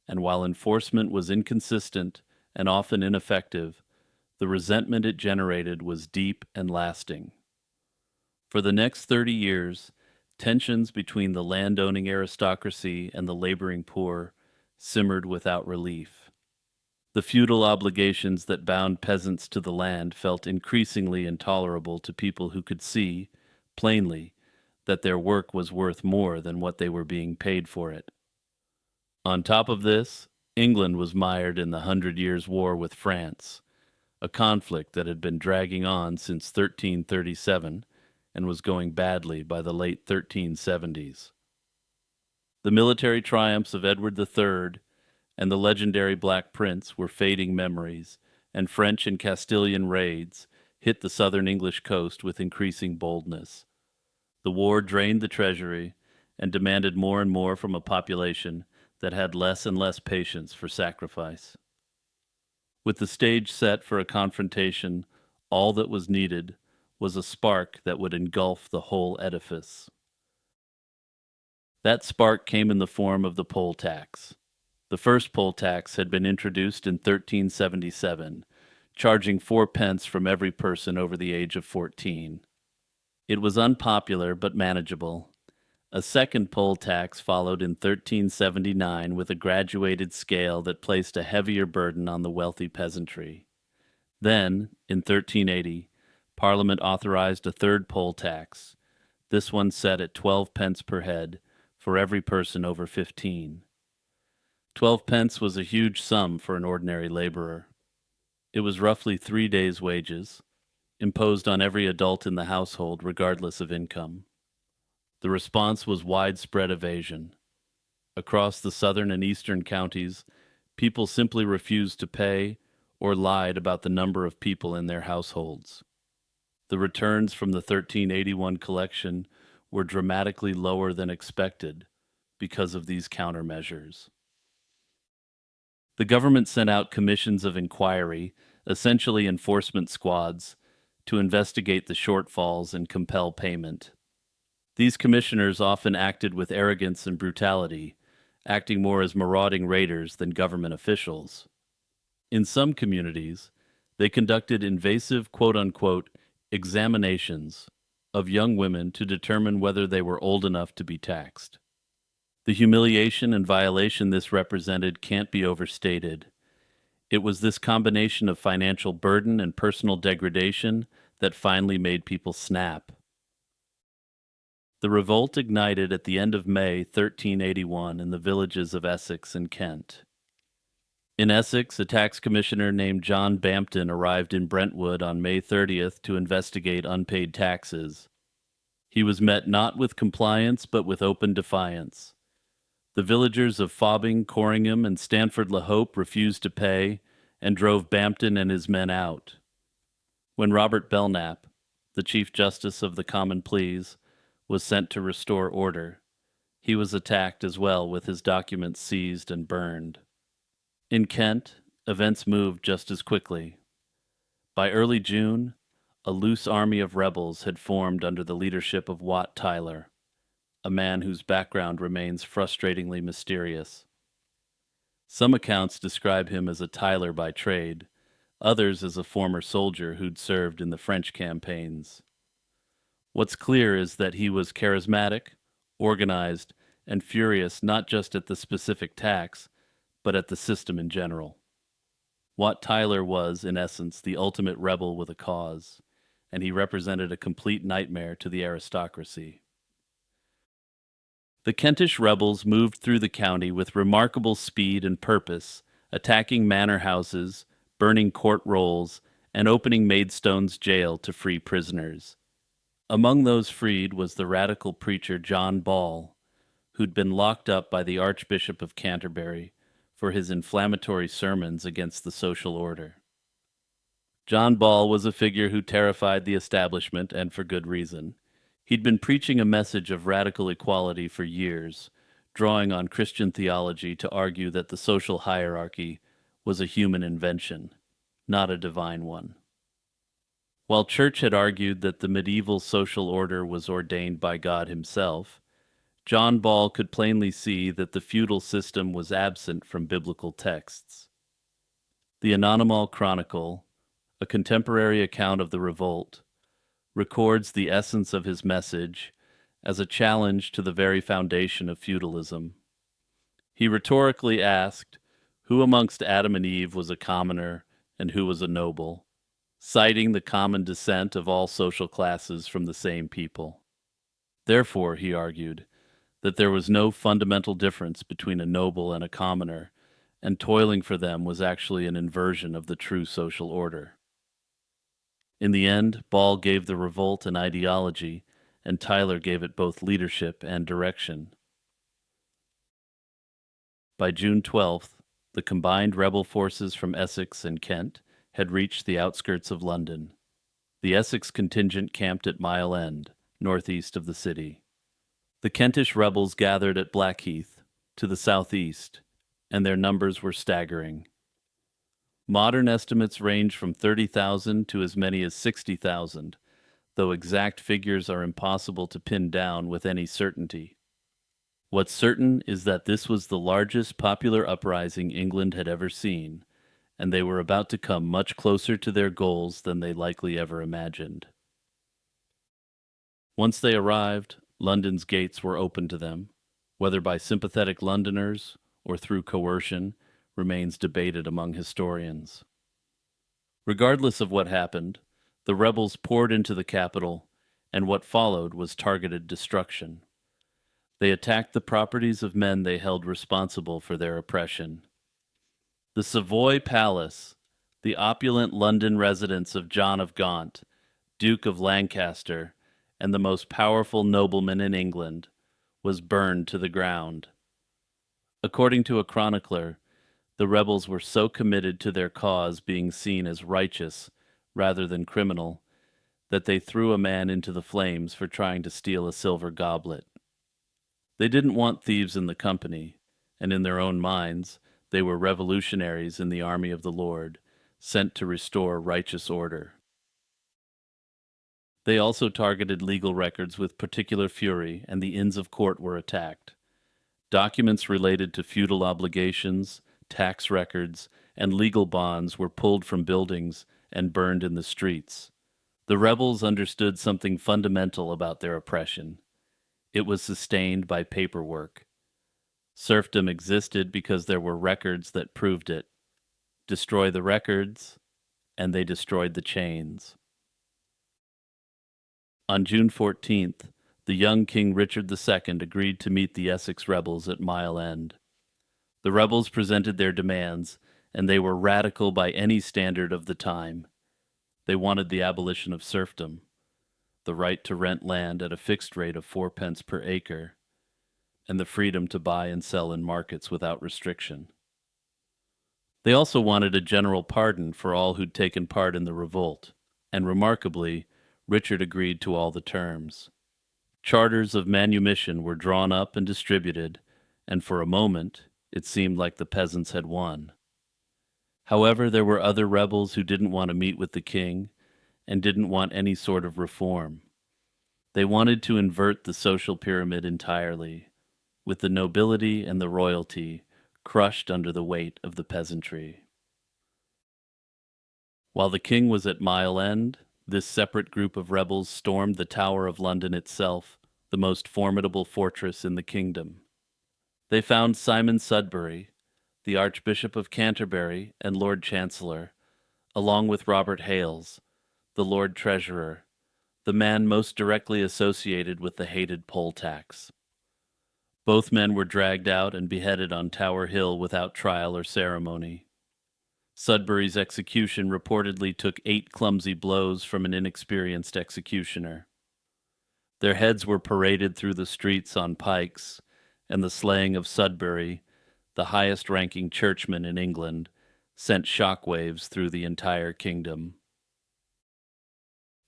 and while enforcement was inconsistent and often ineffective, the resentment it generated was deep and lasting. For the next 30 years, tensions between the landowning aristocracy and the laboring poor simmered without relief. The feudal obligations that bound peasants to the land felt increasingly intolerable to people who could see, plainly, that their work was worth more than what they were being paid for it. On top of this, England was mired in the Hundred Years' War with France, a conflict that had been dragging on since 1337 and was going badly by the late 1370s. The military triumphs of Edward III and the legendary Black Prince were fading memories, and French and Castilian raids hit the southern English coast with increasing boldness. The war drained the treasury and demanded more and more from a population that had less and less patience for sacrifice. With the stage set for a confrontation, all that was needed was a spark that would engulf the whole edifice. That spark came in the form of the poll tax. The first poll tax had been introduced in 1377, charging 4 pence from every person over the age of 14. It was unpopular but manageable. A second poll tax followed in 1379 with a graduated scale that placed a heavier burden on the wealthy peasantry. Then, in 1380, Parliament authorized a third poll tax, this one set at 12 pence per head for every person over 15. 12 pence was a huge sum for an ordinary laborer. It was roughly 3 days' wages, imposed on every adult in the household regardless of income. The response was widespread evasion. Across the southern and eastern counties, people simply refused to pay or lied about the number of people in their households. The returns from the 1381 collection were dramatically lower than expected because of these countermeasures. The government sent out commissions of inquiry, essentially enforcement squads, to investigate the shortfalls and compel payment. These commissioners often acted with arrogance and brutality, acting more as marauding raiders than government officials. In some communities, they conducted invasive quote-unquote examinations of young women to determine whether they were old enough to be taxed. The humiliation and violation this represented can't be overstated. It was this combination of financial burden and personal degradation that finally made people snap. The revolt ignited at the end of May 1381 in the villages of Essex and Kent. In Essex, a tax commissioner named John Bampton arrived in Brentwood on May 30th to investigate unpaid taxes. He was met not with compliance but with open defiance. The villagers of Fobbing, Corringham, and Stanford-le-Hope refused to pay and drove Bampton and his men out. When Robert Belknap, the Chief Justice of the Common Pleas, was sent to restore order, he was attacked as well with his documents seized and burned. In Kent, events moved just as quickly. By early June, a loose army of rebels had formed under the leadership of Wat Tyler, a man whose background remains frustratingly mysterious. Some accounts describe him as a Tyler by trade, others as a former soldier who'd served in the French campaigns. What's clear is that he was charismatic, organized, and furious not just at the specific tax, but at the system in general. Wat Tyler was, in essence, the ultimate rebel with a cause, and he represented a complete nightmare to the aristocracy. The Kentish rebels moved through the county with remarkable speed and purpose, attacking manor houses, burning court rolls, and opening Maidstone's jail to free prisoners. Among those freed was the radical preacher John Ball, who'd been locked up by the Archbishop of Canterbury for his inflammatory sermons against the social order. John Ball was a figure who terrified the establishment, and for good reason. He'd been preaching a message of radical equality for years, drawing on Christian theology to argue that the social hierarchy was a human invention, not a divine one. While Church had argued that the medieval social order was ordained by God himself, John Ball could plainly see that the feudal system was absent from biblical texts. The Anonymal Chronicle, a contemporary account of the revolt, records the essence of his message as a challenge to the very foundation of feudalism. He rhetorically asked, who amongst Adam and Eve was a commoner and who was a noble, citing the common descent of all social classes from the same people. Therefore, he argued, that there was no fundamental difference between a noble and a commoner, and toiling for them was actually an inversion of the true social order. In the end, Ball gave the revolt an ideology, and Tyler gave it both leadership and direction. By June 12th, the combined rebel forces from Essex and Kent had reached the outskirts of London. The Essex contingent camped at Mile End, northeast of the city. The Kentish rebels gathered at Blackheath, to the southeast, and their numbers were staggering. Modern estimates range from 30,000 to as many as 60,000, though exact figures are impossible to pin down with any certainty. What's certain is that this was the largest popular uprising England had ever seen, and they were about to come much closer to their goals than they likely ever imagined. Once they arrived, London's gates were open to them. Whether by sympathetic Londoners or through coercion remains debated among historians. Regardless of what happened, the rebels poured into the capital, and what followed was targeted destruction. They attacked the properties of men they held responsible for their oppression. The Savoy Palace, the opulent London residence of John of Gaunt, Duke of Lancaster, and the most powerful nobleman in England, was burned to the ground. According to a chronicler, the rebels were so committed to their cause being seen as righteous rather than criminal that they threw a man into the flames for trying to steal a silver goblet. They didn't want thieves in the company, and in their own minds, they were revolutionaries in the army of the Lord, sent to restore righteous order. They also targeted legal records with particular fury, and the Inns of Court were attacked. Documents related to feudal obligations, tax records, and legal bonds were pulled from buildings and burned in the streets. The rebels understood something fundamental about their oppression. It was sustained by paperwork. Serfdom existed because there were records that proved it. Destroy the records, and they destroyed the chains. On June 14th, the young King Richard II agreed to meet the Essex rebels at Mile End. The rebels presented their demands, and they were radical by any standard of the time. They wanted the abolition of serfdom, the right to rent land at a fixed rate of 4 pence per acre, and the freedom to buy and sell in markets without restriction. They also wanted a general pardon for all who'd taken part in the revolt, and remarkably, Richard agreed to all the terms. Charters of manumission were drawn up and distributed, and for a moment it seemed like the peasants had won. However, there were other rebels who didn't want to meet with the king and didn't want any sort of reform. They wanted to invert the social pyramid entirely, with the nobility and the royalty crushed under the weight of the peasantry. While the king was at Mile End, this separate group of rebels stormed the Tower of London itself, the most formidable fortress in the kingdom. They found Simon Sudbury, the Archbishop of Canterbury and Lord Chancellor, along with Robert Hales, the Lord Treasurer, the man most directly associated with the hated poll tax. Both men were dragged out and beheaded on Tower Hill without trial or ceremony. Sudbury's execution reportedly took 8 clumsy blows from an inexperienced executioner. Their heads were paraded through the streets on pikes, and the slaying of Sudbury, the highest-ranking churchman in England, sent shockwaves through the entire kingdom.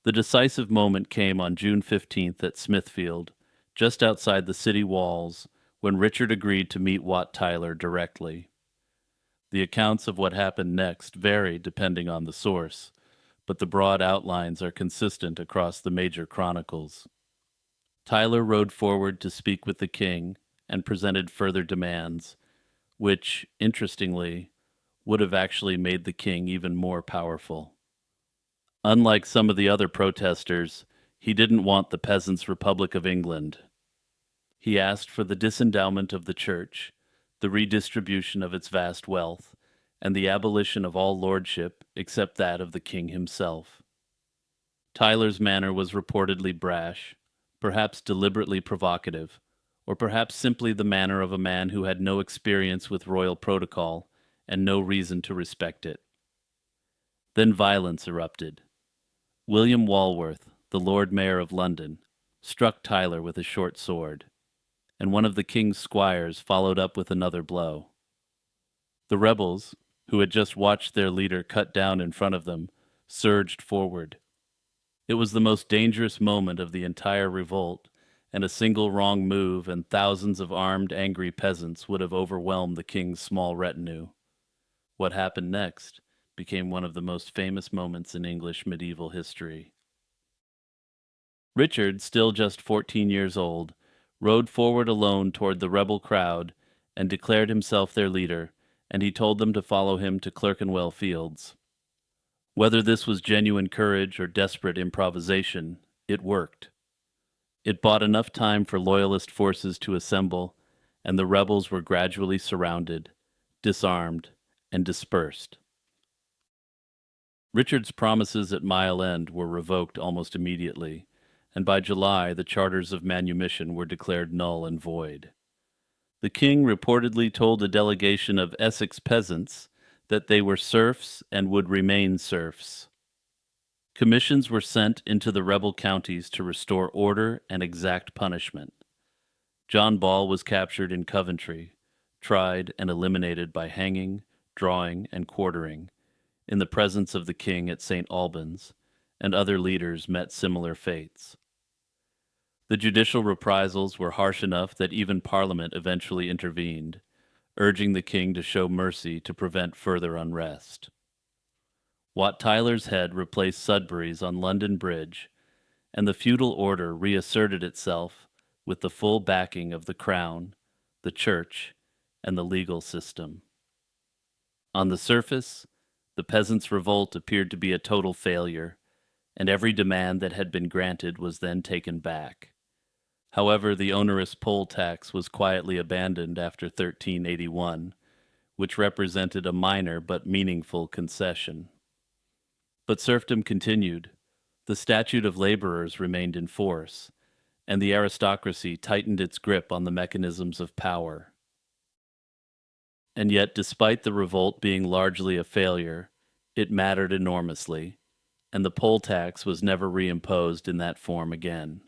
The decisive moment came on June 15th at Smithfield, just outside the city walls, when Richard agreed to meet Wat Tyler directly. The accounts of what happened next vary depending on the source, but the broad outlines are consistent across the major chronicles. Tyler rode forward to speak with the king and presented further demands, which, interestingly, would have actually made the king even more powerful. Unlike some of the other protesters, he didn't want the Peasants' Republic of England. He asked for the disendowment of the church, the redistribution of its vast wealth, and the abolition of all lordship except that of the king himself. Tyler's manner was reportedly brash, perhaps deliberately provocative, or perhaps simply the manner of a man who had no experience with royal protocol and no reason to respect it. Then violence erupted. William Walworth, the Lord Mayor of London, struck Tyler with a short sword, and one of the king's squires followed up with another blow. The rebels, who had just watched their leader cut down in front of them, surged forward. It was the most dangerous moment of the entire revolt, and a single wrong move and thousands of armed, angry peasants would have overwhelmed the king's small retinue. What happened next became one of the most famous moments in English medieval history. Richard, still just 14 years old, rode forward alone toward the rebel crowd and declared himself their leader, and he told them to follow him to Clerkenwell Fields. Whether this was genuine courage or desperate improvisation, it worked. It bought enough time for loyalist forces to assemble, and the rebels were gradually surrounded, disarmed, and dispersed. Richard's promises at Mile End were revoked almost immediately, and by July the charters of manumission were declared null and void. The king reportedly told a delegation of Essex peasants that they were serfs and would remain serfs. Commissions were sent into the rebel counties to restore order and exact punishment. John Ball was captured in Coventry, tried and eliminated by hanging, drawing, and quartering, in the presence of the king at St. Albans, and other leaders met similar fates. The judicial reprisals were harsh enough that even Parliament eventually intervened, urging the king to show mercy to prevent further unrest. Wat Tyler's head replaced Sudbury's on London Bridge, and the feudal order reasserted itself with the full backing of the crown, the church, and the legal system. On the surface, the peasants' revolt appeared to be a total failure, and every demand that had been granted was then taken back. However, the onerous poll tax was quietly abandoned after 1381, which represented a minor but meaningful concession. But serfdom continued. The statute of laborers remained in force, and the aristocracy tightened its grip on the mechanisms of power. And yet, despite the revolt being largely a failure, it mattered enormously, and the poll tax was never reimposed in that form again.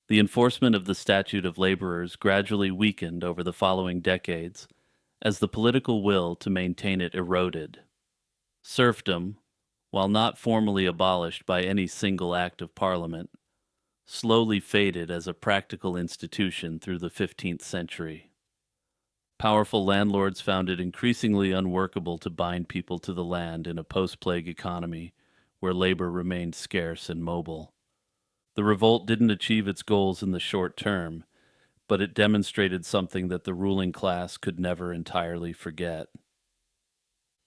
The enforcement of the statute of laborers gradually weakened over the following decades, as the political will to maintain it eroded. Serfdom, while not formally abolished by any single act of Parliament, slowly faded as a practical institution through the 15th century. Powerful landlords found it increasingly unworkable to bind people to the land in a post-plague economy where labor remained scarce and mobile. The revolt didn't achieve its goals in the short term, but it demonstrated something that the ruling class could never entirely forget.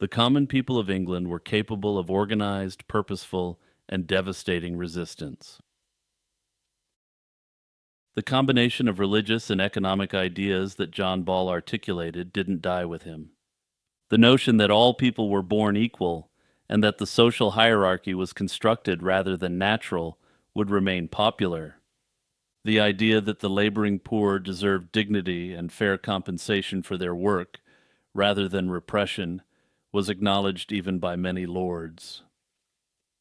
The common people of England were capable of organized, purposeful, and devastating resistance. The combination of religious and economic ideas that John Ball articulated didn't die with him. The notion that all people were born equal and that the social hierarchy was constructed rather than natural would remain popular. The idea that the laboring poor deserved dignity and fair compensation for their work rather than repression was acknowledged even by many lords.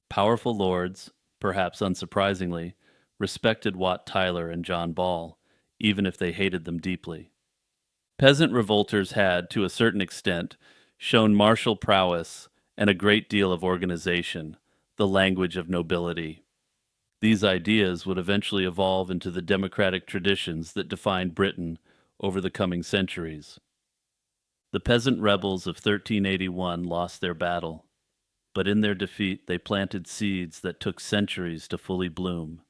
Powerful lords, perhaps unsurprisingly, respected Wat Tyler and John Ball, even if they hated them deeply. Peasant revolters had, to a certain extent, shown martial prowess and a great deal of organization, the language of nobility. These ideas would eventually evolve into the democratic traditions that defined Britain over the coming centuries. The peasant rebels of 1381 lost their battle, but in their defeat they planted seeds that took centuries to fully bloom.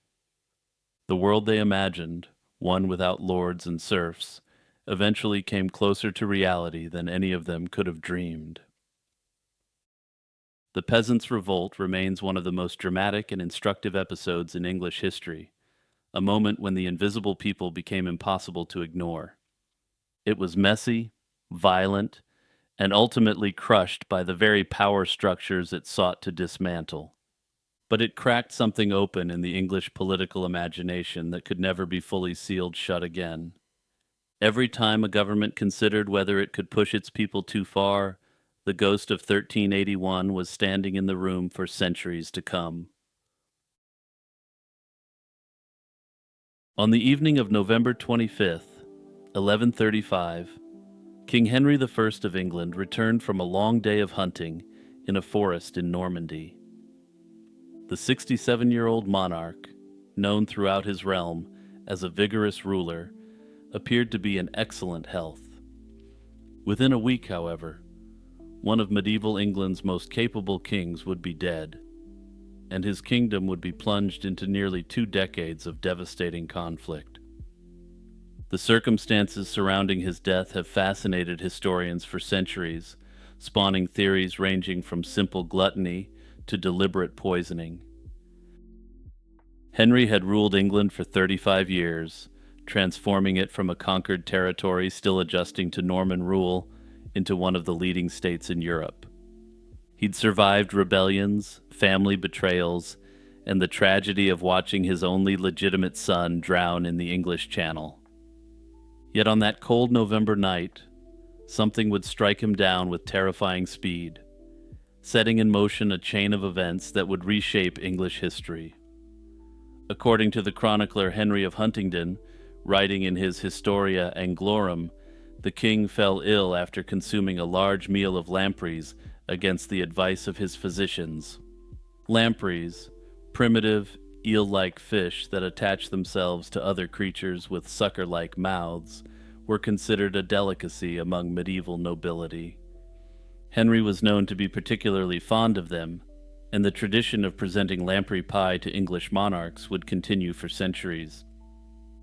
The world they imagined, one without lords and serfs, eventually came closer to reality than any of them could have dreamed. The Peasants' Revolt remains one of the most dramatic and instructive episodes in English history, a moment when the invisible people became impossible to ignore. It was messy, violent, and ultimately crushed by the very power structures it sought to dismantle. But it cracked something open in the English political imagination that could never be fully sealed shut again. Every time a government considered whether it could push its people too far, the ghost of 1381 was standing in the room for centuries to come. On the evening of November 25th, 1135, King Henry I of England returned from a long day of hunting in a forest in Normandy. The 67-year-old monarch, known throughout his realm as a vigorous ruler, appeared to be in excellent health. Within a week, however, one of medieval England's most capable kings would be dead, and his kingdom would be plunged into nearly 2 decades of devastating conflict. The circumstances surrounding his death have fascinated historians for centuries, spawning theories ranging from simple gluttony to deliberate poisoning. Henry had ruled England for 35 years, transforming it from a conquered territory still adjusting to Norman rule into one of the leading states in Europe. He'd survived rebellions, family betrayals, and the tragedy of watching his only legitimate son drown in the English Channel. Yet on that cold November night, something would strike him down with terrifying speed, setting in motion a chain of events that would reshape English history. According to the chronicler Henry of Huntingdon, writing in his Historia Anglorum, the king fell ill after consuming a large meal of lampreys against the advice of his physicians. Lampreys, primitive, eel-like fish that attach themselves to other creatures with sucker-like mouths, were considered a delicacy among medieval nobility. Henry was known to be particularly fond of them, and the tradition of presenting lamprey pie to English monarchs would continue for centuries.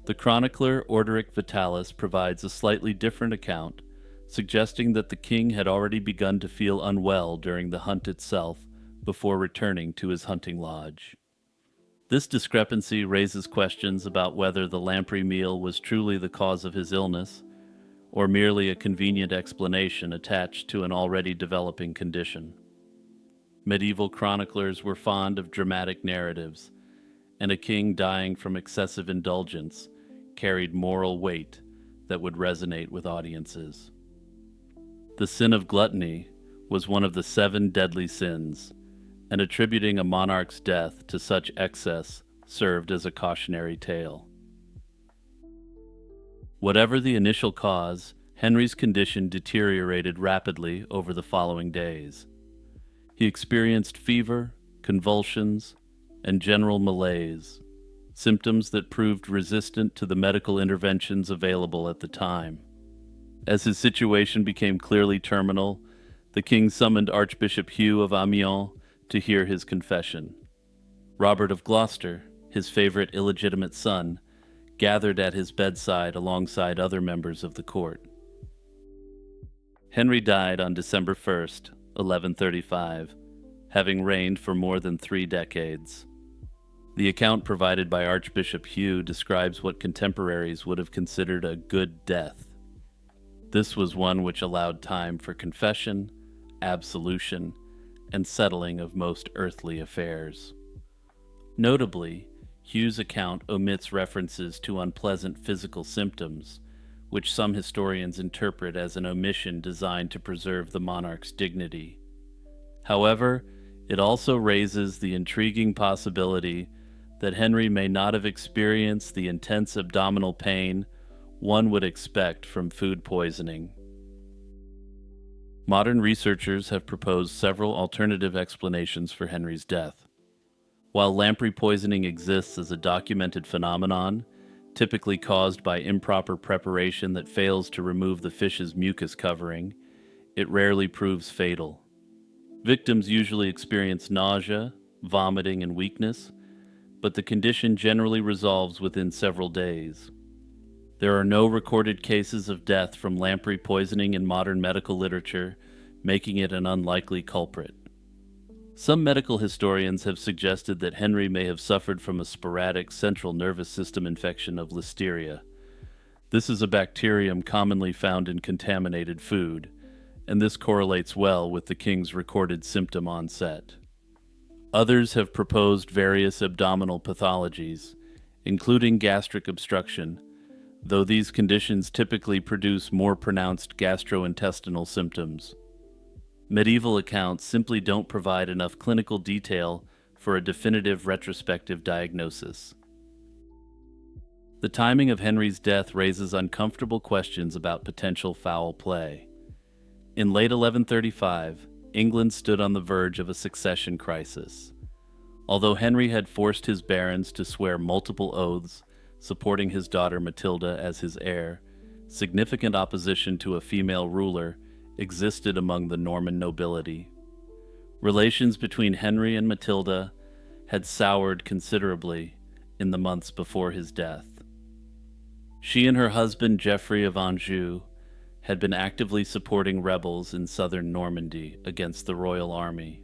The chronicler Orderic Vitalis provides a slightly different account, suggesting that the king had already begun to feel unwell during the hunt itself before returning to his hunting lodge. This discrepancy raises questions about whether the lamprey meal was truly the cause of his illness, or merely a convenient explanation attached to an already developing condition. Medieval chroniclers were fond of dramatic narratives, and a king dying from excessive indulgence carried moral weight that would resonate with audiences. The sin of gluttony was one of the 7 deadly sins, and attributing a monarch's death to such excess served as a cautionary tale. Whatever the initial cause, Henry's condition deteriorated rapidly over the following days. He experienced fever, convulsions, and general malaise, symptoms that proved resistant to the medical interventions available at the time. As his situation became clearly terminal, the king summoned Archbishop Hugh of Amiens to hear his confession. Robert of Gloucester, his favorite illegitimate son, gathered at his bedside alongside other members of the court. Henry died on December 1st, 1135, having reigned for more than 3 decades. The account provided by Archbishop Hugh describes what contemporaries would have considered a good death. This was one which allowed time for confession, absolution, and settling of most earthly affairs. Notably, Hugh's account omits references to unpleasant physical symptoms, which some historians interpret as an omission designed to preserve the monarch's dignity. However, it also raises the intriguing possibility that Henry may not have experienced the intense abdominal pain one would expect from food poisoning. Modern researchers have proposed several alternative explanations for Henry's death. While lamprey poisoning exists as a documented phenomenon, typically caused by improper preparation that fails to remove the fish's mucus covering, it rarely proves fatal. Victims usually experience nausea, vomiting, and weakness, but the condition generally resolves within several days. There are no recorded cases of death from lamprey poisoning in modern medical literature, making it an unlikely culprit. Some medical historians have suggested that Henry may have suffered from a sporadic central nervous system infection of listeria. This is a bacterium commonly found in contaminated food, and this correlates well with the king's recorded symptom onset. Others have proposed various abdominal pathologies, including gastric obstruction, though these conditions typically produce more pronounced gastrointestinal symptoms. Medieval accounts simply don't provide enough clinical detail for a definitive retrospective diagnosis. The timing of Henry's death raises uncomfortable questions about potential foul play. In late 1135, England stood on the verge of a succession crisis. Although Henry had forced his barons to swear multiple oaths supporting his daughter Matilda as his heir, significant opposition to a female ruler existed among the Norman nobility. Relations between Henry and Matilda had soured considerably in the months before his death. She and her husband Geoffrey of Anjou had been actively supporting rebels in southern Normandy against the royal army.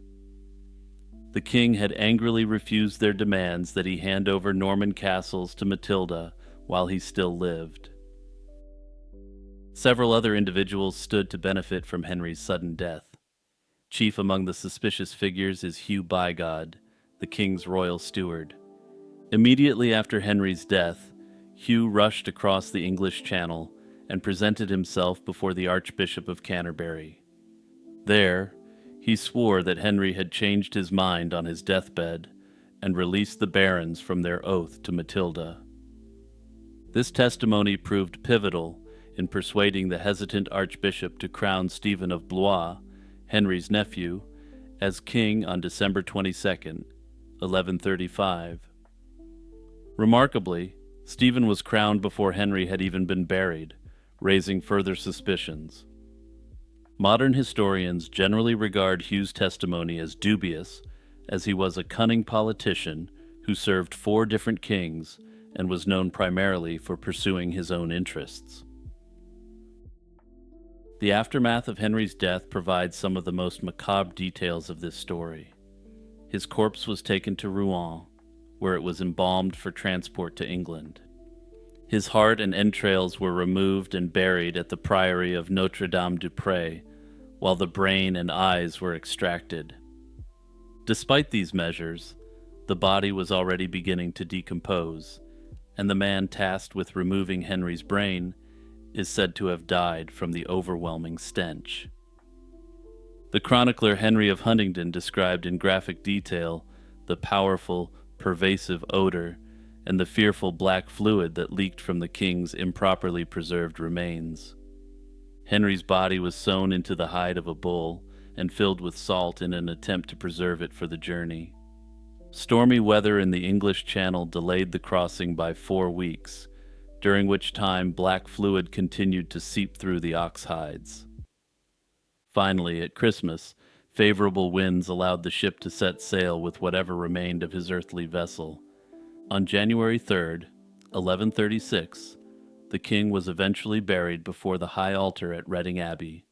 The king had angrily refused their demands that he hand over Norman castles to Matilda while he still lived. Several other individuals stood to benefit from Henry's sudden death. Chief among the suspicious figures is Hugh Bigod, the king's royal steward. Immediately after Henry's death, Hugh rushed across the English Channel and presented himself before the Archbishop of Canterbury. There, he swore that Henry had changed his mind on his deathbed and released the barons from their oath to Matilda. This testimony proved pivotal in persuading the hesitant archbishop to crown Stephen of Blois, Henry's nephew, as king on December 22, 1135. Remarkably, Stephen was crowned before Henry had even been buried, raising further suspicions. Modern historians generally regard Hugh's testimony as dubious, as he was a cunning politician who served 4 different kings and was known primarily for pursuing his own interests. The aftermath of Henry's death provides some of the most macabre details of this story. His corpse was taken to Rouen, where it was embalmed for transport to England. His heart and entrails were removed and buried at the priory of Notre-Dame-du-Pré, while the brain and eyes were extracted. Despite these measures, the body was already beginning to decompose, and the man tasked with removing Henry's brain is said to have died from the overwhelming stench. The chronicler Henry of Huntingdon described in graphic detail the powerful, pervasive odor and the fearful black fluid that leaked from the king's improperly preserved remains. Henry's body was sewn into the hide of a bull and filled with salt in an attempt to preserve it for the journey. Stormy weather in the English Channel delayed the crossing by 4 weeks, during which time black fluid continued to seep through the ox hides. Finally, at Christmas, favorable winds allowed the ship to set sail with whatever remained of his earthly vessel. On January 3rd, 1136, the king was eventually buried before the high altar at Reading Abbey,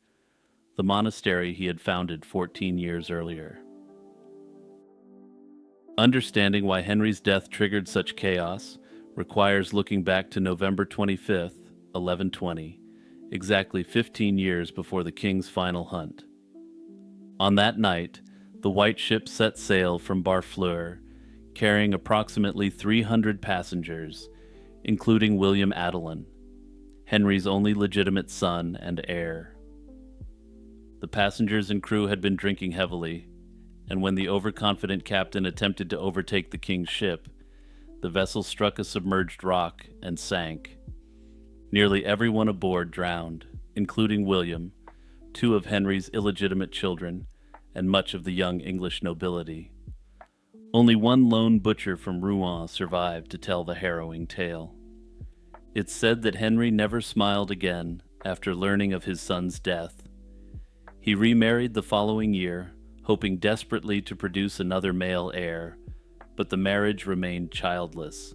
the monastery he had founded 14 years earlier. Understanding why Henry's death triggered such chaos requires looking back to November 25th, 1120, exactly 15 years before the king's final hunt. On that night, the white ship set sail from Barfleur, carrying approximately 300 passengers, including William Adelin, Henry's only legitimate son and heir. The passengers and crew had been drinking heavily, and when the overconfident captain attempted to overtake the king's ship, the vessel struck a submerged rock and sank. Nearly everyone aboard drowned, including William, two of Henry's illegitimate children, and much of the young English nobility. Only one lone butcher from Rouen survived to tell the harrowing tale. It's said that Henry never smiled again after learning of his son's death. He remarried the following year, hoping desperately to produce another male heir, but the marriage remained childless.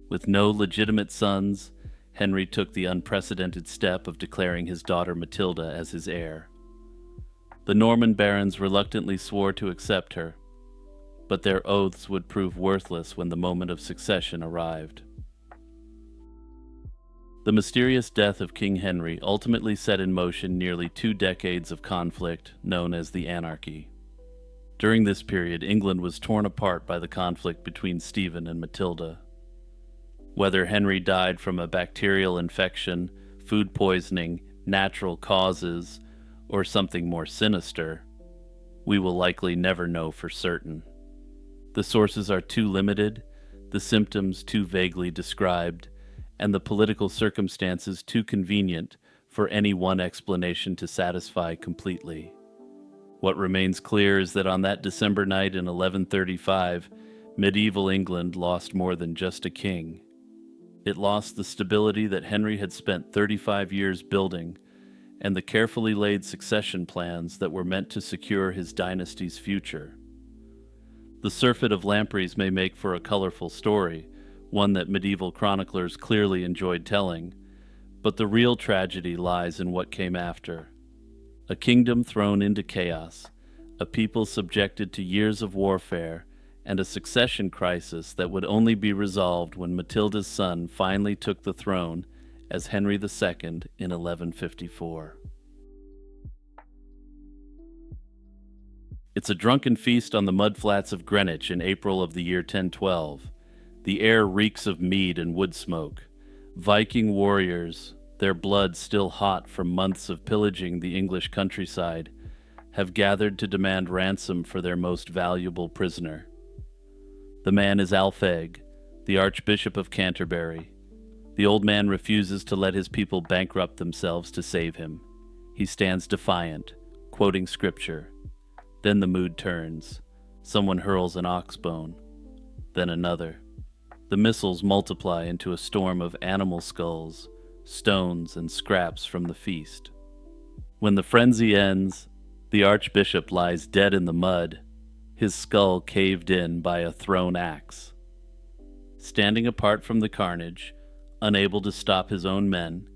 With no legitimate sons, Henry took the unprecedented step of declaring his daughter Matilda as his heir. The Norman barons reluctantly swore to accept her, but their oaths would prove worthless when the moment of succession arrived. The mysterious death of King Henry ultimately set in motion nearly 2 decades of conflict known as the Anarchy. During this period, England was torn apart by the conflict between Stephen and Matilda. Whether Henry died from a bacterial infection, food poisoning, natural causes, or something more sinister, we will likely never know for certain. The sources are too limited, the symptoms too vaguely described, and the political circumstances too convenient for any one explanation to satisfy completely. What remains clear is that on that December night in 1135, medieval England lost more than just a king. It lost the stability that Henry had spent 35 years building, and the carefully laid succession plans that were meant to secure his dynasty's future. The surfeit of lampreys may make for a colorful story, one that medieval chroniclers clearly enjoyed telling, but the real tragedy lies in what came after. A kingdom thrown into chaos, a people subjected to years of warfare, and a succession crisis that would only be resolved when Matilda's son finally took the throne as Henry II in 1154. It's a drunken feast on the mudflats of Greenwich in April of the year 1012. The air reeks of mead and wood smoke. Viking warriors, their blood still hot from months of pillaging the English countryside, have gathered to demand ransom for their most valuable prisoner. The man is Alfeg, the Archbishop of Canterbury. The old man refuses to let his people bankrupt themselves to save him. He stands defiant, quoting scripture. Then the mood turns. Someone hurls an ox bone, then another. The missiles multiply into a storm of animal skulls, stones, and scraps from the feast. When the frenzy ends, the archbishop lies dead in the mud, his skull caved in by a thrown axe. Standing apart from the carnage, unable to stop his own men,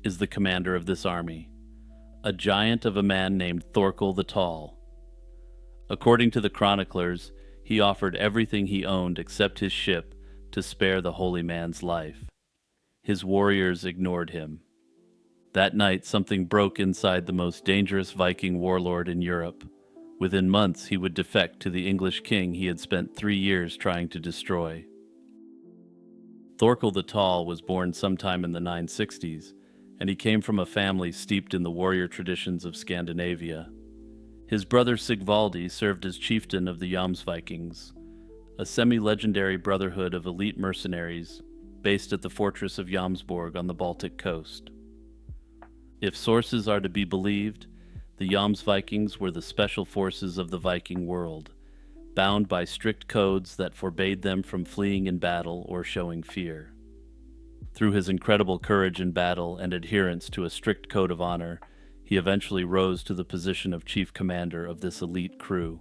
is the commander of this army, a giant of a man named Thorkel the Tall. According to the chroniclers, he offered everything he owned except his ship to spare the holy man's life. His warriors ignored him. That night, something broke inside the most dangerous Viking warlord in Europe. Within months, he would defect to the English king he had spent 3 years trying to destroy. Thorkel the Tall was born sometime in the 960s, and he came from a family steeped in the warrior traditions of Scandinavia. His brother Sigvaldi served as chieftain of the Jomsvikings, a semi-legendary brotherhood of elite mercenaries based at the fortress of Jomsborg on the Baltic coast. If sources are to be believed, the Jomsvikings were the special forces of the Viking world, bound by strict codes that forbade them from fleeing in battle or showing fear. Through his incredible courage in battle and adherence to a strict code of honor, he eventually rose to the position of chief commander of this elite crew.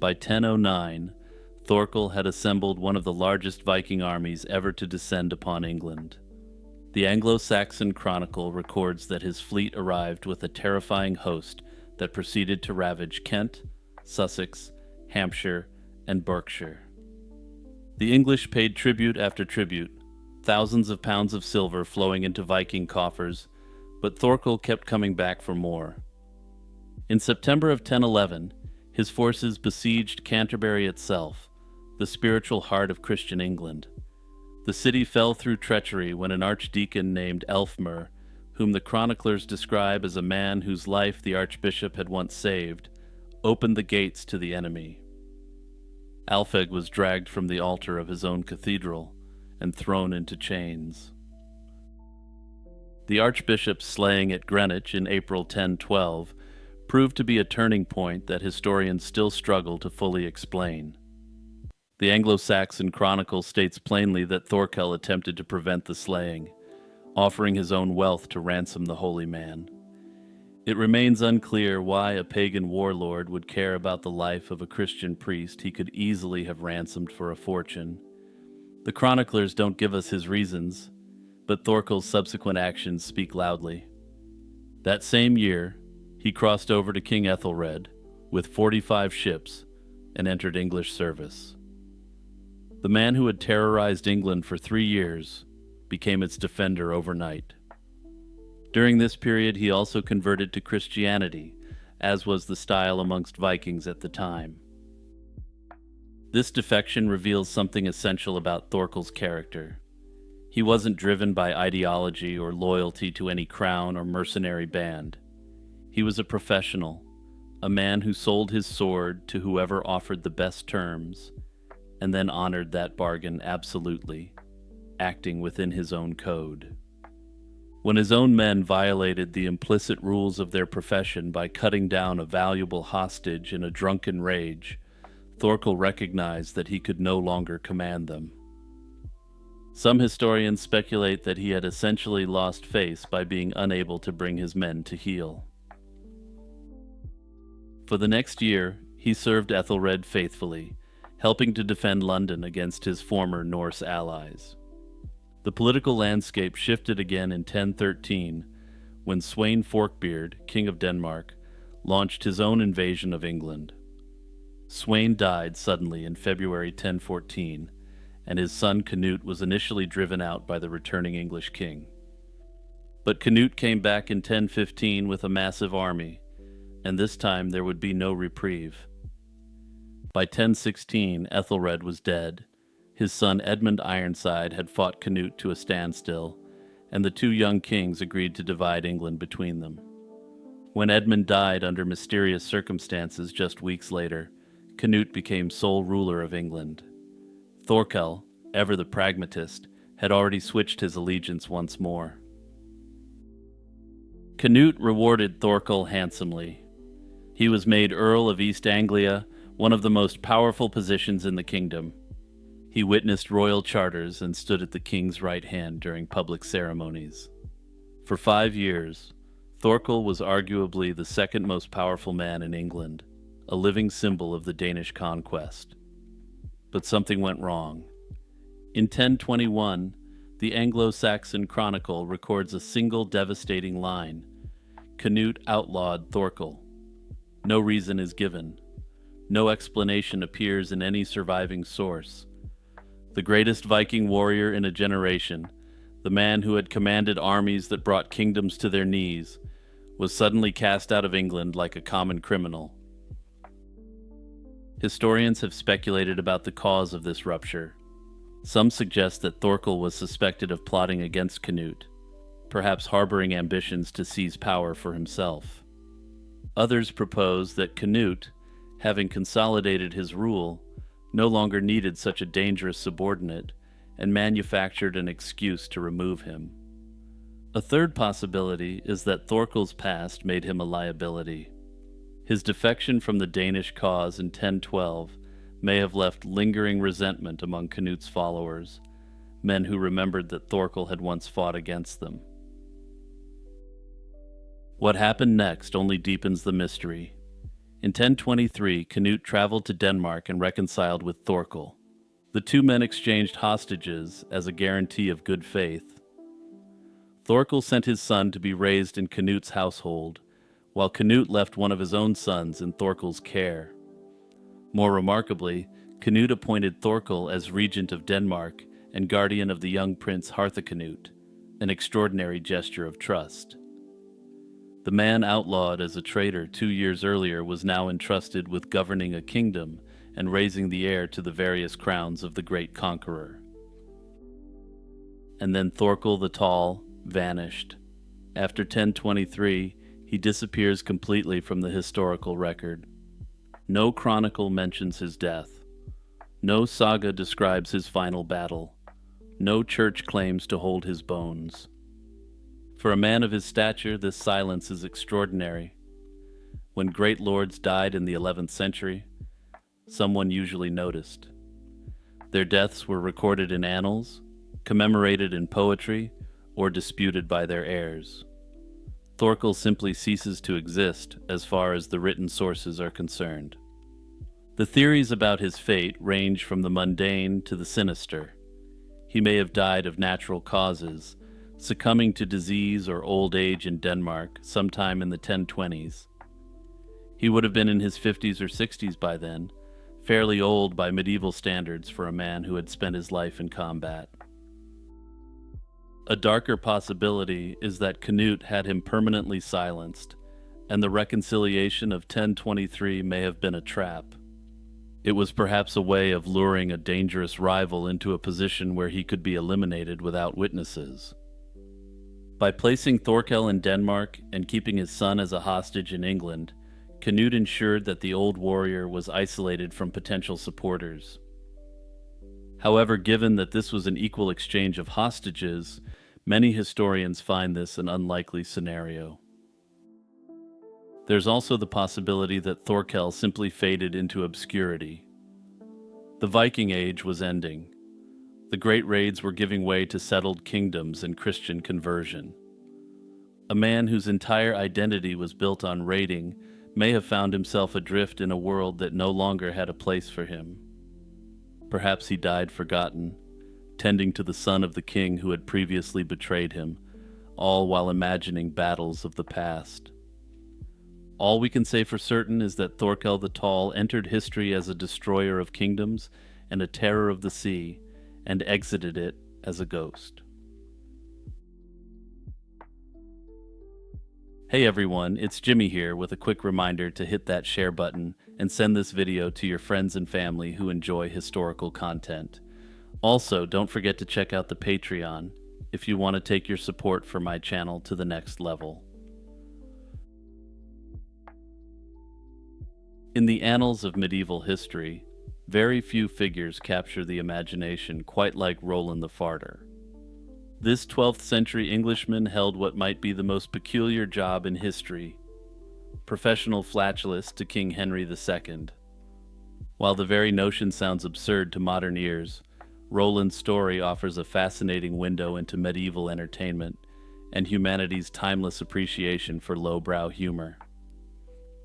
By 1009, Thorkel had assembled one of the largest Viking armies ever to descend upon England. The Anglo-Saxon Chronicle records that his fleet arrived with a terrifying host that proceeded to ravage Kent, Sussex, Hampshire, and Berkshire. The English paid tribute after tribute, thousands of pounds of silver flowing into Viking coffers, but Thorkel kept coming back for more. In September of 1011, his forces besieged Canterbury itself, the spiritual heart of Christian England. The city fell through treachery when an archdeacon named Elfmer, whom the chroniclers describe as a man whose life the archbishop had once saved, opened the gates to the enemy. Alfeg was dragged from the altar of his own cathedral and thrown into chains. The Archbishop's slaying at Greenwich in April 1012 proved to be a turning point that historians still struggle to fully explain. The Anglo-Saxon Chronicle states plainly that Thorkel attempted to prevent the slaying, offering his own wealth to ransom the holy man. It remains unclear why a pagan warlord would care about the life of a Christian priest he could easily have ransomed for a fortune. The chroniclers don't give us his reasons, but Thorkel's subsequent actions speak loudly. That same year, he crossed over to King Ethelred with 45 ships and entered English service. The man who had terrorized England for 3 years became its defender overnight. During this period, he also converted to Christianity, as was the style amongst Vikings at the time. This defection reveals something essential about Thorkel's character. He wasn't driven by ideology or loyalty to any crown or mercenary band. He was a professional, a man who sold his sword to whoever offered the best terms, and then honored that bargain absolutely, acting within his own code. When his own men violated the implicit rules of their profession by cutting down a valuable hostage in a drunken rage, Thorkel recognized that he could no longer command them. Some historians speculate that he had essentially lost face by being unable to bring his men to heel. For the next year, he served Ethelred faithfully, helping to defend London against his former Norse allies. The political landscape shifted again in 1013 when Sweyn Forkbeard, king of Denmark, launched his own invasion of England. Sweyn died suddenly in February 1014, and his son Canute was initially driven out by the returning English king. But Canute came back in 1015 with a massive army, and this time there would be no reprieve. By 1016, Ethelred was dead. His son Edmund Ironside had fought Canute to a standstill, and the two young kings agreed to divide England between them. When Edmund died under mysterious circumstances just weeks later, Canute became sole ruler of England. Thorkel, ever the pragmatist, had already switched his allegiance once more. Canute rewarded Thorkel handsomely. He was made Earl of East Anglia, one of the most powerful positions in the kingdom. He witnessed royal charters and stood at the king's right hand during public ceremonies. For 5 years, Thorkel was arguably the second most powerful man in England, a living symbol of the Danish conquest. But something went wrong. In 1021, the Anglo-Saxon Chronicle records a single devastating line: Canute outlawed Thorkel. No reason is given. No explanation appears in any surviving source. The greatest Viking warrior in a generation, the man who had commanded armies that brought kingdoms to their knees, was suddenly cast out of England like a common criminal. Historians have speculated about the cause of this rupture. Some suggest that Thorkel was suspected of plotting against Canute, perhaps harboring ambitions to seize power for himself. Others propose that Canute, having consolidated his rule, no longer needed such a dangerous subordinate and manufactured an excuse to remove him. A third possibility is that Thorkel's past made him a liability. His defection from the Danish cause in 1012 may have left lingering resentment among Canute's followers, men who remembered that Thorkel had once fought against them. What happened next only deepens the mystery. In 1023, Canute traveled to Denmark and reconciled with Thorkel. The two men exchanged hostages as a guarantee of good faith. Thorkel sent his son to be raised in Canute's household, while Canute left one of his own sons in Thorkel's care. More remarkably, Canute appointed Thorkel as regent of Denmark and guardian of the young prince Harthacnut, an extraordinary gesture of trust. The man outlawed as a traitor 2 years earlier was now entrusted with governing a kingdom and raising the heir to the various crowns of the great conqueror. And then Thorkel the Tall vanished. After 1023, he disappears completely from the historical record. No chronicle mentions his death. No saga describes his final battle. No church claims to hold his bones. For a man of his stature, this silence is extraordinary. When great lords died in the 11th century, someone usually noticed. Their deaths were recorded in annals, commemorated in poetry, or disputed by their heirs. Thorkel simply ceases to exist as far as the written sources are concerned. The theories about his fate range from the mundane to the sinister. He may have died of natural causes, succumbing to disease or old age in Denmark sometime in the 1020s. He would have been in his 50s or 60s by then, fairly old by medieval standards for a man who had spent his life in combat. A darker possibility is that Canute had him permanently silenced, and the reconciliation of 1023 may have been a trap. It was perhaps a way of luring a dangerous rival into a position where he could be eliminated without witnesses. By placing Thorkel in Denmark and keeping his son as a hostage in England, Canute ensured that the old warrior was isolated from potential supporters. However, given that this was an equal exchange of hostages, many historians find this an unlikely scenario. There's also the possibility that Thorkel simply faded into obscurity. The Viking Age was ending. The great raids were giving way to settled kingdoms and Christian conversion. A man whose entire identity was built on raiding may have found himself adrift in a world that no longer had a place for him. Perhaps he died forgotten, tending to the son of the king who had previously betrayed him, all while imagining battles of the past. All we can say for certain is that Thorkel the Tall entered history as a destroyer of kingdoms and a terror of the sea, and exited it as a ghost. Hey everyone, it's Jimmy here with a quick reminder to hit that share button and send this video to your friends and family who enjoy historical content. Also, don't forget to check out the Patreon if you want to take your support for my channel to the next level. In the annals of medieval history, very few figures capture the imagination quite like Roland the Farter. This 12th century Englishman held what might be the most peculiar job in history: professional flatulist to King Henry II. While the very notion sounds absurd to modern ears, Roland's story offers a fascinating window into medieval entertainment and humanity's timeless appreciation for lowbrow humor.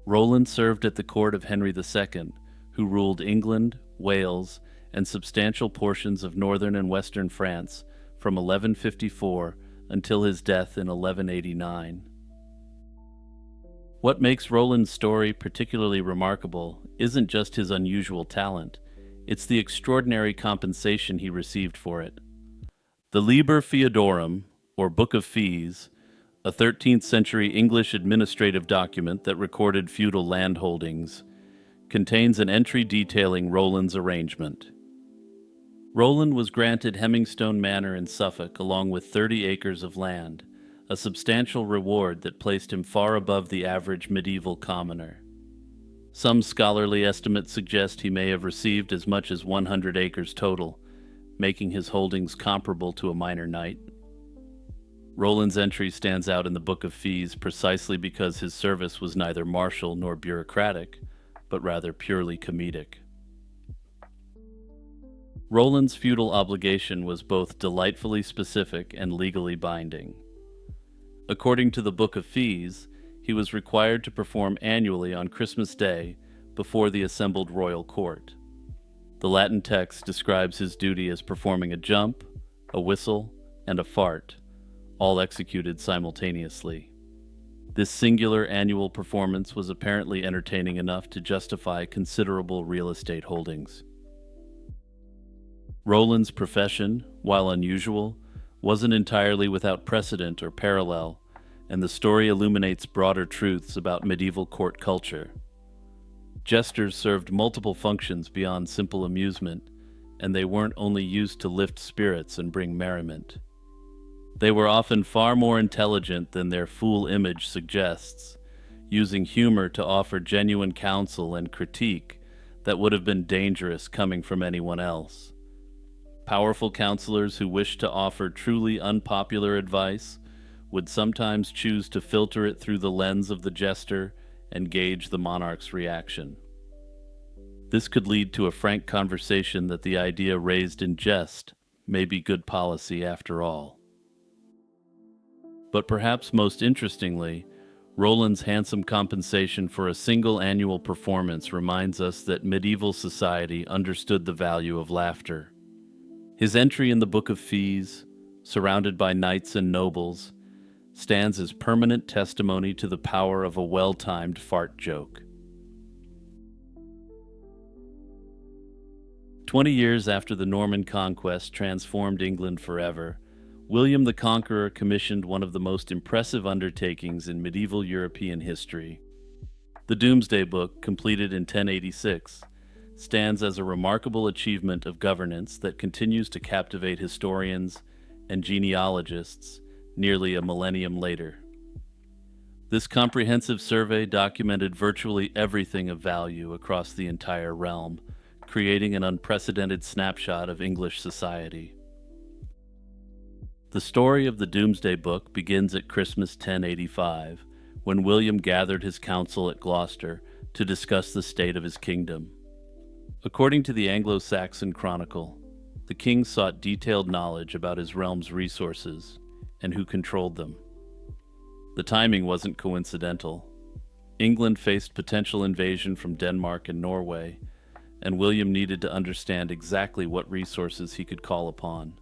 Roland served at the court of Henry II, who ruled England, Wales, and substantial portions of northern and western France from 1154 until his death in 1189. What makes Roland's story particularly remarkable isn't just his unusual talent, it's the extraordinary compensation he received for it. The Liber Feodorum, or Book of Fees, a 13th century English administrative document that recorded feudal landholdings, contains an entry detailing Roland's arrangement. Roland was granted Hemmingstone Manor in Suffolk along with 30 acres of land, a substantial reward that placed him far above the average medieval commoner. Some scholarly estimates suggest he may have received as much as 100 acres total, making his holdings comparable to a minor knight. Roland's entry stands out in the Book of Fees precisely because his service was neither martial nor bureaucratic, but rather purely comedic. Roland's feudal obligation was both delightfully specific and legally binding. According to the Book of Fees, he was required to perform annually on Christmas Day before the assembled royal court. The Latin text describes his duty as performing a jump, a whistle, and a fart, all executed simultaneously. This singular annual performance was apparently entertaining enough to justify considerable real estate holdings. Roland's profession, while unusual, wasn't entirely without precedent or parallel, and the story illuminates broader truths about medieval court culture. Jesters served multiple functions beyond simple amusement, and they weren't only used to lift spirits and bring merriment. They were often far more intelligent than their fool image suggests, using humor to offer genuine counsel and critique that would have been dangerous coming from anyone else. Powerful counselors who wished to offer truly unpopular advice would sometimes choose to filter it through the lens of the jester and gauge the monarch's reaction. This could lead to a frank conversation that the idea raised in jest may be good policy after all. But perhaps most interestingly, Roland's handsome compensation for a single annual performance reminds us that medieval society understood the value of laughter. His entry in the Book of Fees, surrounded by knights and nobles, stands as permanent testimony to the power of a well-timed fart joke. 20 years after the Norman conquest transformed England forever, William the Conqueror commissioned one of the most impressive undertakings in medieval European history. The Domesday Book, completed in 1086, stands as a remarkable achievement of governance that continues to captivate historians and genealogists nearly a millennium later. This comprehensive survey documented virtually everything of value across the entire realm, creating an unprecedented snapshot of English society. The story of the Domesday Book begins at Christmas 1085, when William gathered his council at Gloucester to discuss the state of his kingdom. According to the Anglo-Saxon Chronicle, the king sought detailed knowledge about his realm's resources and who controlled them. The timing wasn't coincidental. England faced potential invasion from Denmark and Norway, and William needed to understand exactly what resources he could call upon.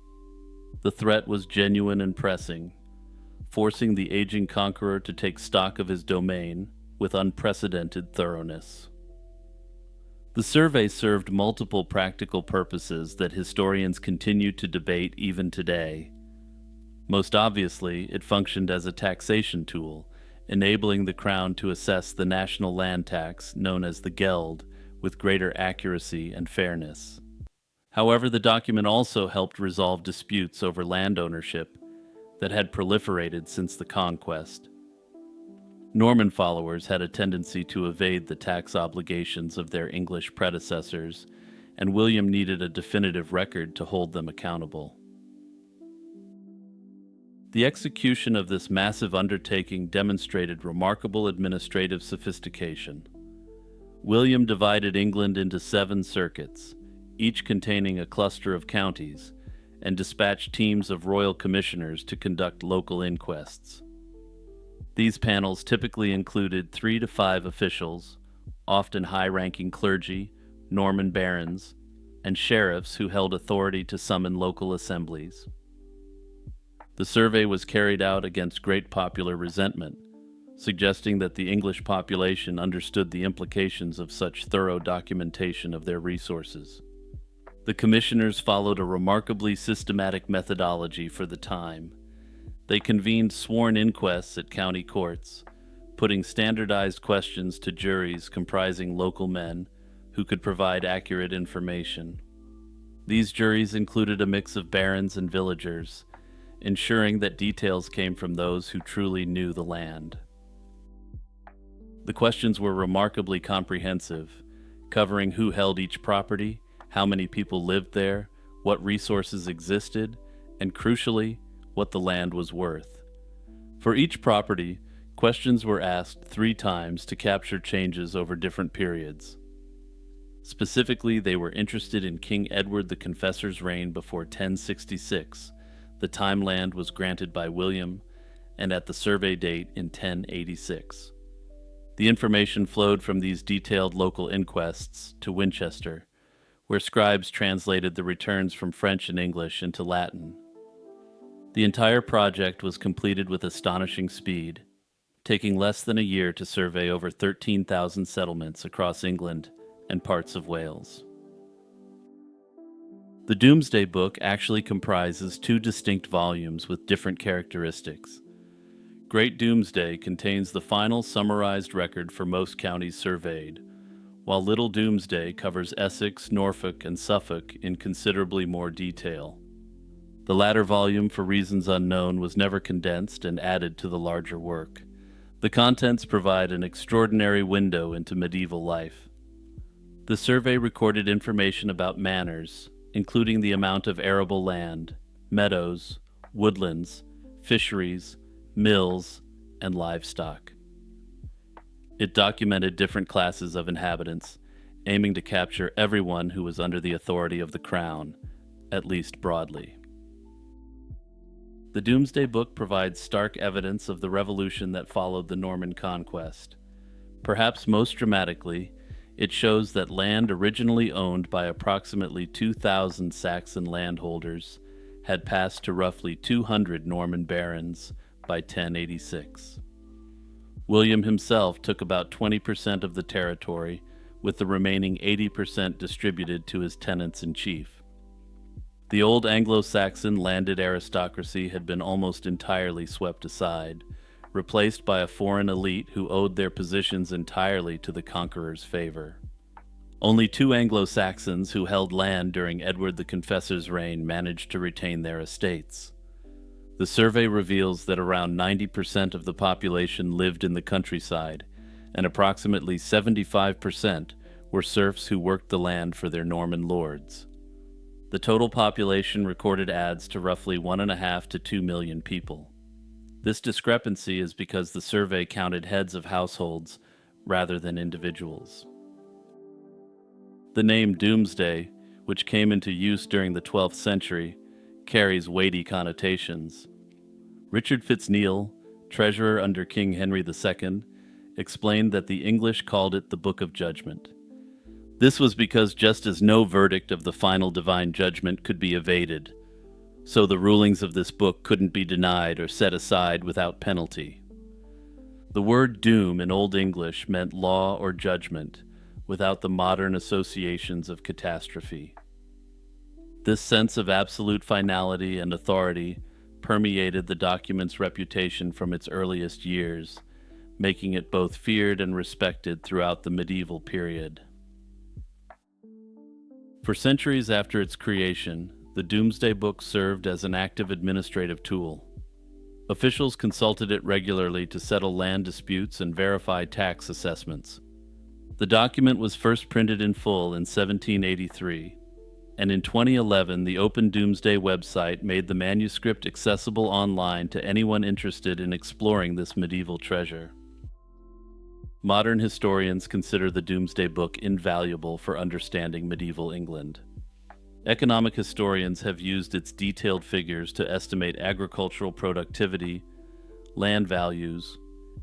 The threat was genuine and pressing, forcing the aging conqueror to take stock of his domain with unprecedented thoroughness. The survey served multiple practical purposes that historians continue to debate even today. Most obviously, it functioned as a taxation tool, enabling the Crown to assess the national land tax, known as the Geld, with greater accuracy and fairness. However, the document also helped resolve disputes over land ownership that had proliferated since the conquest. Norman followers had a tendency to evade the tax obligations of their English predecessors, and William needed a definitive record to hold them accountable. The execution of this massive undertaking demonstrated remarkable administrative sophistication. William divided England into 7 circuits, each containing a cluster of counties, and dispatched teams of royal commissioners to conduct local inquests. These panels typically included 3 to 5 officials, often high-ranking clergy, Norman barons, and sheriffs who held authority to summon local assemblies. The survey was carried out against great popular resentment, suggesting that the English population understood the implications of such thorough documentation of their resources. The commissioners followed a remarkably systematic methodology for the time. They convened sworn inquests at county courts, putting standardized questions to juries comprising local men who could provide accurate information. These juries included a mix of barons and villagers, ensuring that details came from those who truly knew the land. The questions were remarkably comprehensive, covering who held each property, how many people lived there, what resources existed, and crucially, what the land was worth. For each property, questions were asked 3 times to capture changes over different periods. Specifically, they were interested in King Edward the Confessor's reign before 1066, the time land was granted by William, and at the survey date in 1086. The information flowed from these detailed local inquests to Winchester, where scribes translated the returns from French and English into Latin. The entire project was completed with astonishing speed, taking less than a year to survey over 13,000 settlements across England and parts of Wales. The Domesday Book actually comprises 2 distinct volumes with different characteristics. Great Domesday contains the final summarized record for most counties surveyed, while Little Domesday covers Essex, Norfolk, and Suffolk in considerably more detail. The latter volume, for reasons unknown, was never condensed and added to the larger work. The contents provide an extraordinary window into medieval life. The survey recorded information about manors, including the amount of arable land, meadows, woodlands, fisheries, mills, and livestock. It documented different classes of inhabitants, aiming to capture everyone who was under the authority of the crown, at least broadly. The Domesday Book provides stark evidence of the revolution that followed the Norman conquest. Perhaps most dramatically, it shows that land originally owned by approximately 2,000 Saxon landholders had passed to roughly 200 Norman barons by 1086. William himself took about 20% of the territory, with the remaining 80% distributed to his tenants-in-chief. The old Anglo-Saxon landed aristocracy had been almost entirely swept aside, replaced by a foreign elite who owed their positions entirely to the conqueror's favor. Only 2 Anglo-Saxons who held land during Edward the Confessor's reign managed to retain their estates. The survey reveals that around 90% of the population lived in the countryside, and approximately 75% were serfs who worked the land for their Norman lords. The total population recorded adds to roughly 1.5 to 2 million people. This discrepancy is because the survey counted heads of households rather than individuals. The name Domesday, which came into use during the 12th century, carries weighty connotations. Richard Fitzneal, treasurer under King Henry II, explained that the English called it the Book of Judgment. This was because just as no verdict of the final divine judgment could be evaded, so the rulings of this book couldn't be denied or set aside without penalty. The word doom in Old English meant law or judgment, without the modern associations of catastrophe. This sense of absolute finality and authority permeated the document's reputation from its earliest years, making it both feared and respected throughout the medieval period. For centuries after its creation, the Domesday Book served as an active administrative tool. Officials consulted it regularly to settle land disputes and verify tax assessments. The document was first printed in full in 1783, and in 2011 the Open Domesday website made the manuscript accessible online to anyone interested in exploring this medieval treasure. Modern historians consider the Domesday Book invaluable for understanding medieval England. Economic historians have used its detailed figures to estimate agricultural productivity, land values,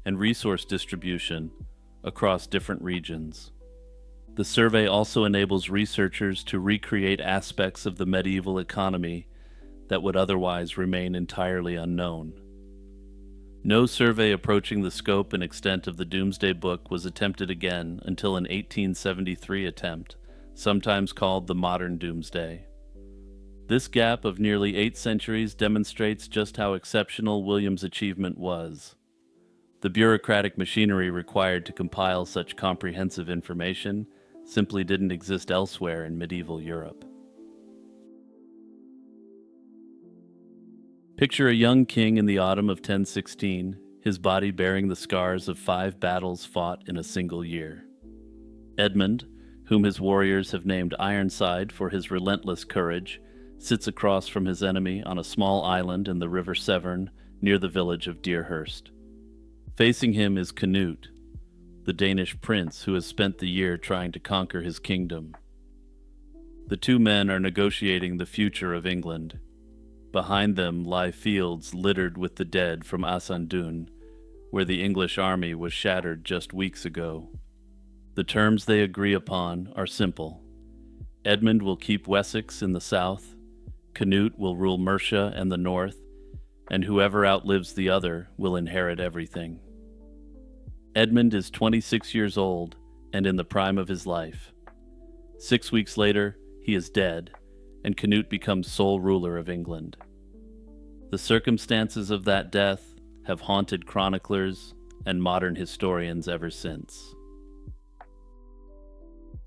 and resource distribution across different regions. The survey also enables researchers to recreate aspects of the medieval economy that would otherwise remain entirely unknown. No survey approaching the scope and extent of the Domesday Book was attempted again until an 1873 attempt, sometimes called the Modern Domesday. This gap of nearly 8 centuries demonstrates just how exceptional William's achievement was. The bureaucratic machinery required to compile such comprehensive information simply didn't exist elsewhere in medieval Europe. Picture a young king in the autumn of 1016, his body bearing the scars of 5 battles fought in a single year. Edmund, whom his warriors have named Ironside for his relentless courage, sits across from his enemy on a small island in the River Severn near the village of Deerhurst. Facing him is Canute, the Danish prince who has spent the year trying to conquer his kingdom. The 2 men are negotiating the future of England. Behind them lie fields littered with the dead from Asandun, where the English army was shattered just weeks ago. The terms they agree upon are simple. Edmund will keep Wessex in the south, Canute will rule Mercia and the north, and whoever outlives the other will inherit everything. Edmund is 26 years old and in the prime of his life. 6 weeks later, he is dead, and Canute becomes sole ruler of England. The circumstances of that death have haunted chroniclers and modern historians ever since.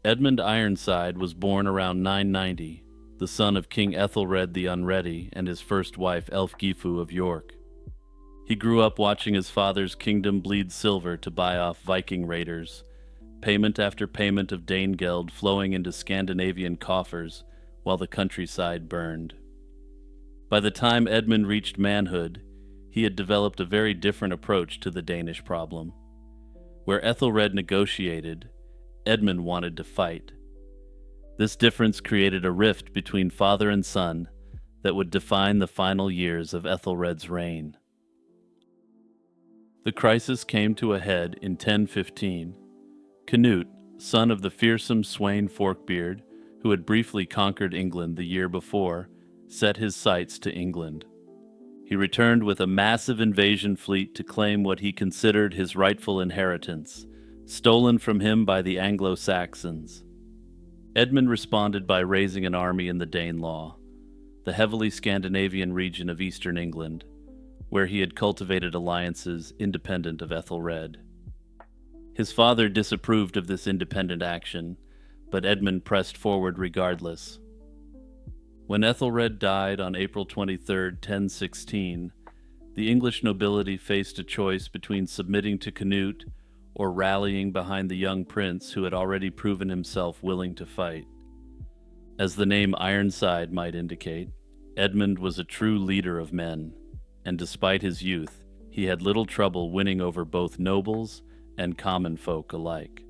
Edmund Ironside was born around 990, the son of King Ethelred the Unready and his first wife Elfgifu of York. He grew up watching his father's kingdom bleed silver to buy off Viking raiders, payment after payment of Danegeld flowing into Scandinavian coffers while the countryside burned. By the time Edmund reached manhood, he had developed a very different approach to the Danish problem. Where Ethelred negotiated, Edmund wanted to fight. This difference created a rift between father and son that would define the final years of Ethelred's reign. The crisis came to a head in 1015. Canute, son of the fearsome Sweyn Forkbeard, who had briefly conquered England the year before, set his sights to England. He returned with a massive invasion fleet to claim what he considered his rightful inheritance, stolen from him by the Anglo-Saxons. Edmund responded by raising an army in the Danelaw, the heavily Scandinavian region of eastern England, where he had cultivated alliances independent of Ethelred. His father disapproved of this independent action, but Edmund pressed forward regardless. When Ethelred died on April 23, 1016, the English nobility faced a choice between submitting to Canute or rallying behind the young prince who had already proven himself willing to fight. As the name Ironside might indicate, Edmund was a true leader of men, and despite his youth, he had little trouble winning over both nobles and common folk alike.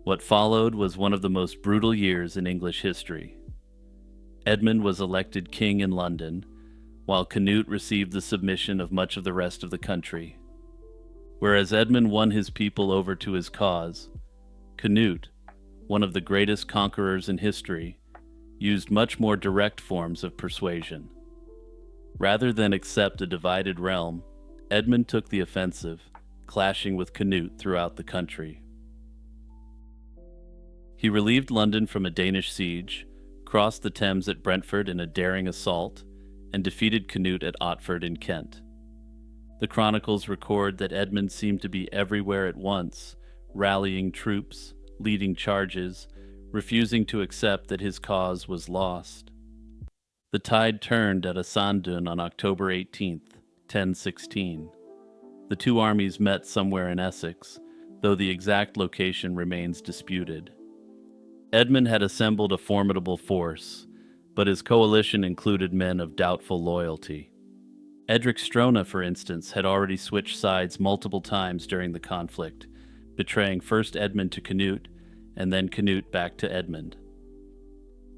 What followed was one of the most brutal years in English history. Edmund was elected king in London, while Canute received the submission of much of the rest of the country. Whereas Edmund won his people over to his cause, Canute, one of the greatest conquerors in history, used much more direct forms of persuasion. Rather than accept a divided realm, Edmund took the offensive, clashing with Canute throughout the country. He relieved London from a Danish siege, crossed the Thames at Brentford in a daring assault, and defeated Canute at Otford in Kent. The chronicles record that Edmund seemed to be everywhere at once, rallying troops, leading charges, refusing to accept that his cause was lost. The tide turned at Asandun on October 18, 1016. The two armies met somewhere in Essex, though the exact location remains disputed. Edmund had assembled a formidable force, but his coalition included men of doubtful loyalty. Edric Strona, for instance, had already switched sides multiple times during the conflict, betraying first Edmund to Canute, and then Canute back to Edmund.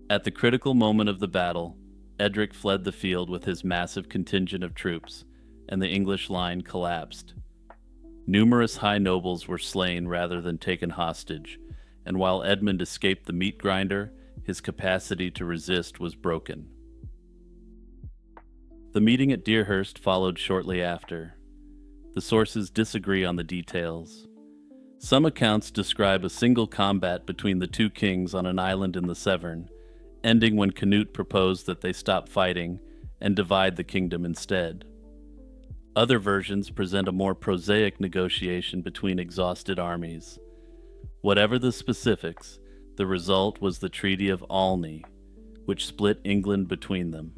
At the critical moment of the battle, Edric fled the field with his massive contingent of troops, and the English line collapsed. Numerous high nobles were slain rather than taken hostage, and while Edmund escaped the meat grinder, his capacity to resist was broken. The meeting at Deerhurst followed shortly after. The sources disagree on the details. Some accounts describe a single combat between the two kings on an island in the Severn, ending when Canute proposed that they stop fighting and divide the kingdom instead. Other versions present a more prosaic negotiation between exhausted armies. Whatever the specifics, the result was the Treaty of Alney, which split England between them.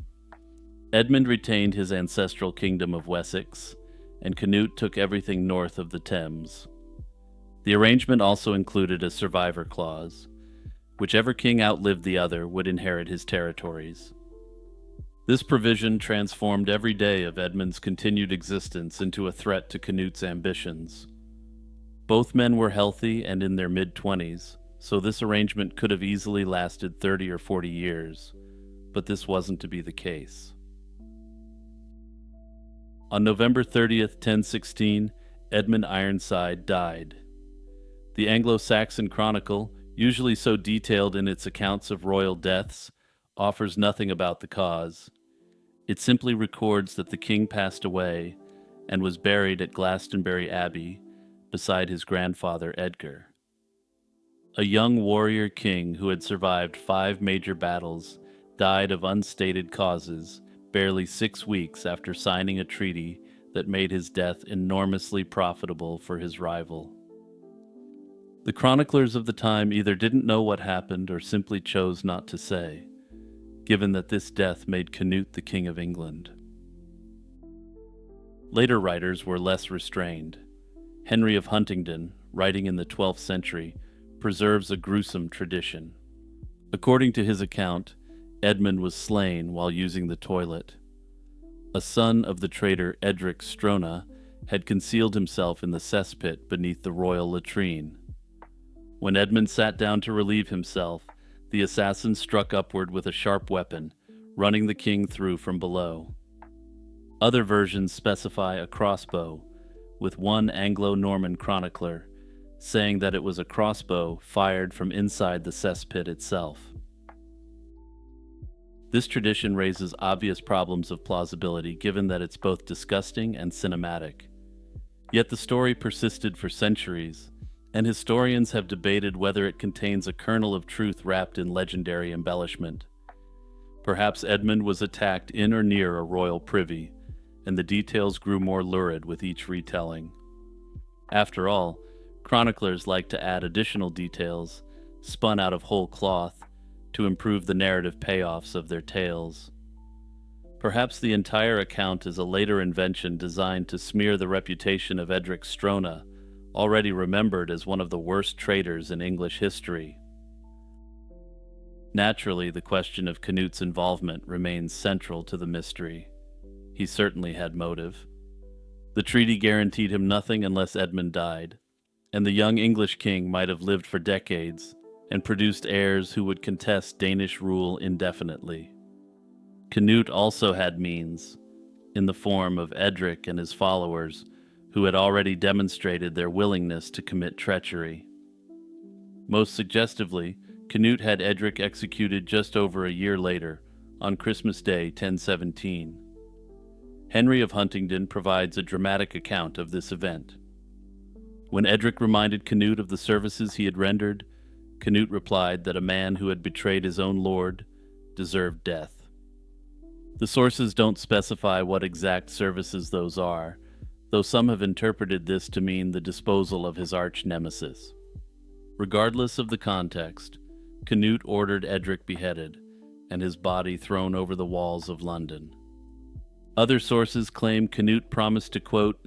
Edmund retained his ancestral kingdom of Wessex, and Canute took everything north of the Thames. The arrangement also included a survivor clause. Whichever king outlived the other would inherit his territories. This provision transformed every day of Edmund's continued existence into a threat to Canute's ambitions. Both men were healthy and in their mid-20s, so this arrangement could have easily lasted 30 or 40 years, but this wasn't to be the case. On November 30th, 1016, Edmund Ironside died. The Anglo-Saxon Chronicle, usually so detailed in its accounts of royal deaths, offers nothing about the cause. It simply records that the king passed away and was buried at Glastonbury Abbey beside his grandfather Edgar. A young warrior king who had survived 5 major battles died of unstated causes barely 6 weeks after signing a treaty that made his death enormously profitable for his rival. The chroniclers of the time either didn't know what happened or simply chose not to say, given that this death made Canute the King of England. Later writers were less restrained. Henry of Huntingdon, writing in the 12th century, preserves a gruesome tradition. According to his account, Edmund was slain while using the toilet. A son of the traitor Edric Strona had concealed himself in the cesspit beneath the royal latrine. When Edmund sat down to relieve himself, the assassin struck upward with a sharp weapon, running the king through from below. Other versions specify a crossbow, with one Anglo-Norman chronicler saying that it was a crossbow fired from inside the cesspit itself. This tradition raises obvious problems of plausibility given that it's both disgusting and cinematic. Yet the story persisted for centuries, and historians have debated whether it contains a kernel of truth wrapped in legendary embellishment. Perhaps Edmund was attacked in or near a royal privy, and the details grew more lurid with each retelling. After all, chroniclers like to add additional details, spun out of whole cloth, to improve the narrative payoffs of their tales. Perhaps the entire account is a later invention designed to smear the reputation of Edric Strona, already remembered as one of the worst traitors in English history. Naturally, the question of Canute's involvement remains central to the mystery. He certainly had motive. The treaty guaranteed him nothing unless Edmund died, and the young English king might have lived for decades and produced heirs who would contest Danish rule indefinitely. Canute also had means, in the form of Edric and his followers, who had already demonstrated their willingness to commit treachery. Most suggestively, Canute had Edric executed just over a year later, on Christmas Day 1017. Henry of Huntingdon provides a dramatic account of this event. When Edric reminded Canute of the services he had rendered, Canute replied that a man who had betrayed his own lord deserved death. The sources don't specify what exact services those are, though some have interpreted this to mean the disposal of his arch-nemesis. Regardless of the context, Canute ordered Edric beheaded, and his body thrown over the walls of London. Other sources claim Canute promised to, quote,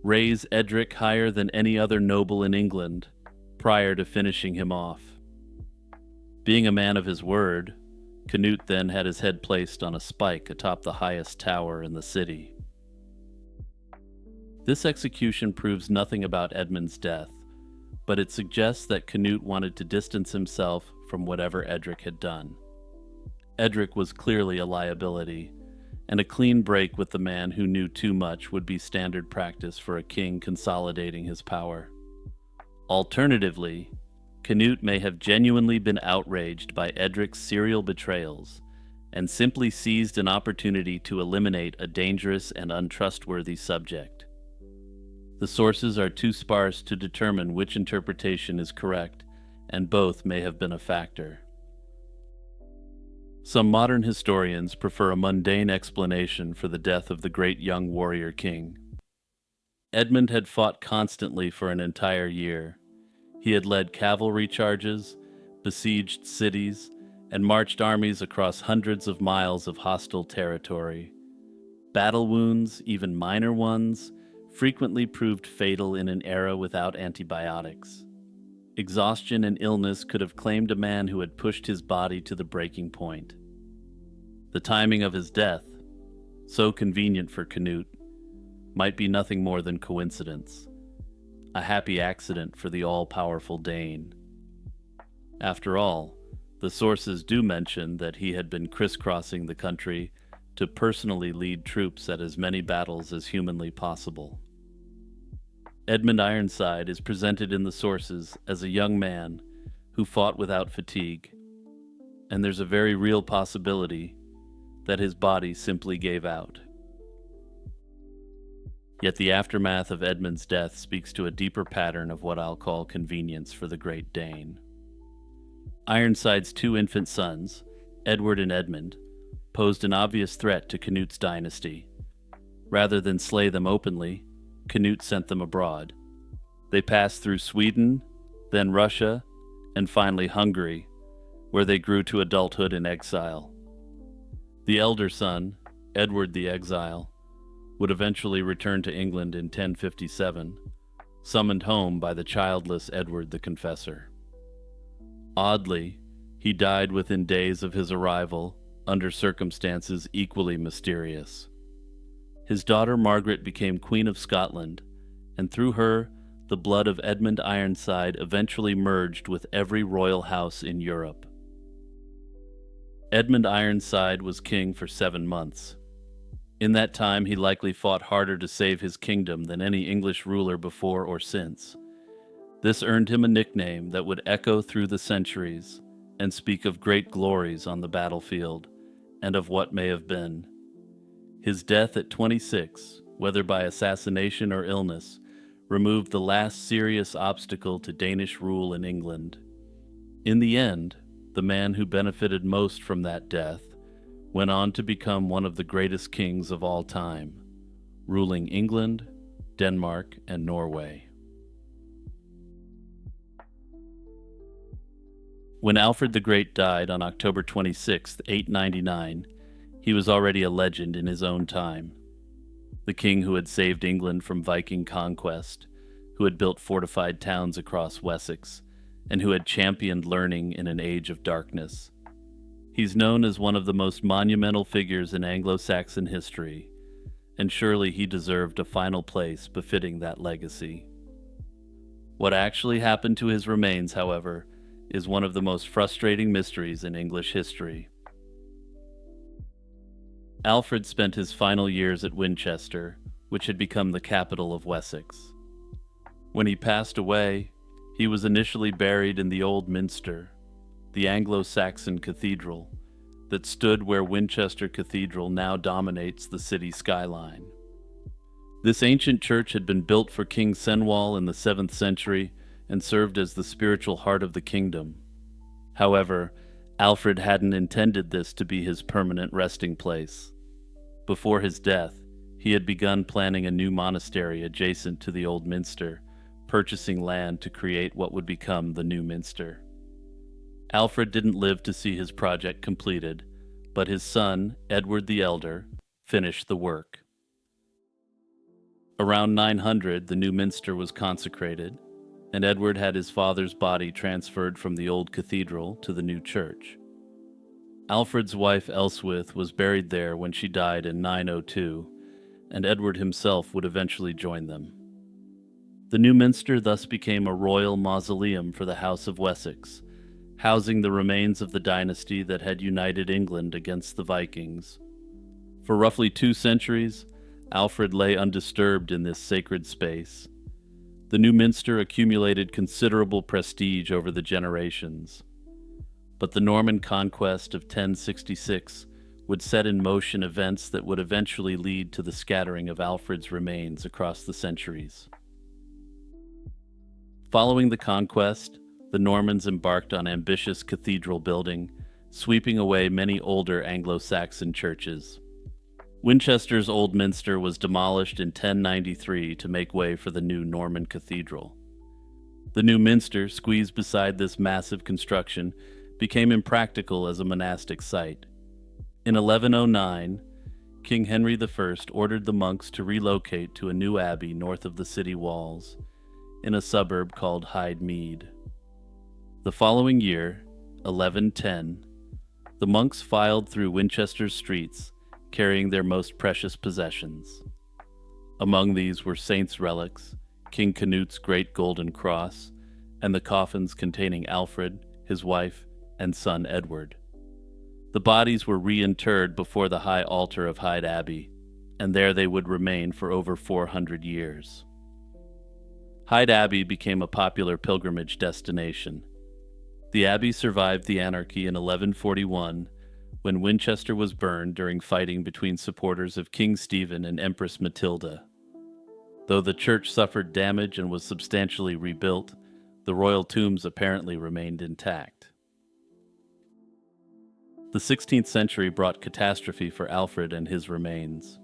raise Edric higher than any other noble in England, prior to finishing him off. Being a man of his word, Canute then had his head placed on a spike atop the highest tower in the city. This execution proves nothing about Edmund's death, but it suggests that Canute wanted to distance himself from whatever Edric had done. Edric was clearly a liability, and a clean break with the man who knew too much would be standard practice for a king consolidating his power. Alternatively, Canute may have genuinely been outraged by Edric's serial betrayals and simply seized an opportunity to eliminate a dangerous and untrustworthy subject. The sources are too sparse to determine which interpretation is correct, and both may have been a factor. Some modern historians prefer a mundane explanation for the death of the great young warrior king. Edmund had fought constantly for an entire year. He had led cavalry charges, besieged cities, and marched armies across hundreds of miles of hostile territory. Battle wounds, even minor ones, frequently proved fatal in an era without antibiotics. Exhaustion and illness could have claimed a man who had pushed his body to the breaking point. The timing of his death, so convenient for Canute, might be nothing more than coincidence, a happy accident for the all-powerful Dane. After all, the sources do mention that he had been crisscrossing the country to personally lead troops at as many battles as humanly possible. Edmund Ironside is presented in the sources as a young man who fought without fatigue, and there's a very real possibility that his body simply gave out. Yet the aftermath of Edmund's death speaks to a deeper pattern of what I'll call convenience for the Great Dane. Ironside's two infant sons, Edward and Edmund, posed an obvious threat to Canute's dynasty. Rather than slay them openly, Canute sent them abroad. They passed through Sweden, then Russia, and finally Hungary, where they grew to adulthood in exile. The elder son, Edward the Exile, would eventually return to England in 1057, summoned home by the childless Edward the Confessor. Oddly, he died within days of his arrival, under circumstances equally mysterious. His daughter Margaret became Queen of Scotland, and through her, the blood of Edmund Ironside eventually merged with every royal house in Europe. Edmund Ironside was king for 7 months. In that time, he likely fought harder to save his kingdom than any English ruler before or since. This earned him a nickname that would echo through the centuries and speak of great glories on the battlefield and of what may have been. His death at 26, whether by assassination or illness, removed the last serious obstacle to Danish rule in England. In the end, the man who benefited most from that death went on to become one of the greatest kings of all time, ruling England, Denmark, and Norway. When Alfred the Great died on October 26, 899, he was already a legend in his own time. The king who had saved England from Viking conquest, who had built fortified towns across Wessex, and who had championed learning in an age of darkness. He's known as one of the most monumental figures in Anglo-Saxon history, and surely he deserved a final place befitting that legacy. What actually happened to his remains, however, is one of the most frustrating mysteries in English history. Alfred spent his final years at Winchester, which had become the capital of Wessex. When he passed away, he was initially buried in the Old Minster, the Anglo-Saxon cathedral that stood where Winchester Cathedral now dominates the city skyline. This ancient church had been built for King Cenwalh in the 7th century and served as the spiritual heart of the kingdom. However, Alfred hadn't intended this to be his permanent resting place. Before his death, he had begun planning a new monastery adjacent to the Old Minster, purchasing land to create what would become the New Minster. Alfred didn't live to see his project completed, but his son, Edward the Elder, finished the work. Around 900, the New Minster was consecrated, and Edward had his father's body transferred from the old cathedral to the new church. Alfred's wife Elswith was buried there when she died in 902, and Edward himself would eventually join them. The New Minster thus became a royal mausoleum for the House of Wessex, housing the remains of the dynasty that had united England against the Vikings. For roughly 2 centuries, Alfred lay undisturbed in this sacred space. The New Minster accumulated considerable prestige over the generations. But the Norman conquest of 1066 would set in motion events that would eventually lead to the scattering of Alfred's remains across the centuries. Following the conquest, the Normans embarked on ambitious cathedral building, sweeping away many older Anglo-Saxon churches. Winchester's Old Minster was demolished in 1093 to make way for the new Norman cathedral. The New Minster, squeezed beside this massive construction, became impractical as a monastic site. In 1109, King Henry I ordered the monks to relocate to a new abbey north of the city walls, in a suburb called Hyde Mead. The following year, 1110, the monks filed through Winchester's streets, carrying their most precious possessions. Among these were saints' relics, King Canute's great golden cross, and the coffins containing Alfred, his wife, and son Edward. The bodies were reinterred before the high altar of Hyde Abbey, and there they would remain for over 400 years. Hyde Abbey became a popular pilgrimage destination. The abbey survived the anarchy in 1141, when Winchester was burned during fighting between supporters of King Stephen and Empress Matilda. Though the church suffered damage and was substantially rebuilt, the royal tombs apparently remained intact. The 16th century brought catastrophe for Alfred and his remains.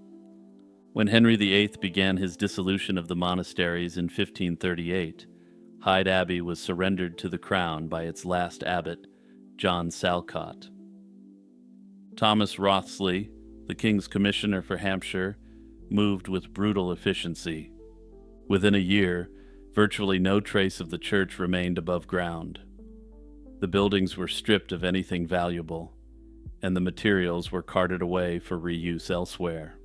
When Henry VIII began his dissolution of the monasteries in 1538, Hyde Abbey was surrendered to the crown by its last abbot, John Salcott. Thomas Wriothesley, the king's commissioner for Hampshire, moved with brutal efficiency. Within a year, Virtually no trace of the church remained above ground. The buildings were stripped of anything valuable, and the materials were carted away for reuse elsewhere.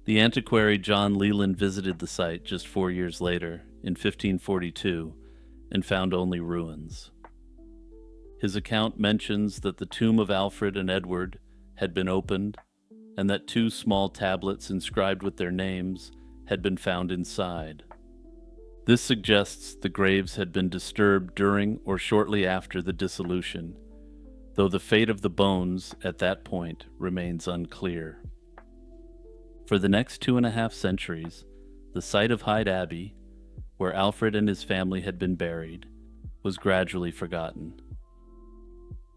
The antiquary John Leland visited the site just 4 years later, in 1542, and found only ruins. His account mentions that the tomb of Alfred and Edward had been opened, and that 2 small tablets inscribed with their names had been found inside. This suggests the graves had been disturbed during or shortly after the dissolution, though the fate of the bones at that point remains unclear. For the next 2.5 centuries, the site of Hyde Abbey, where Alfred and his family had been buried, was gradually forgotten.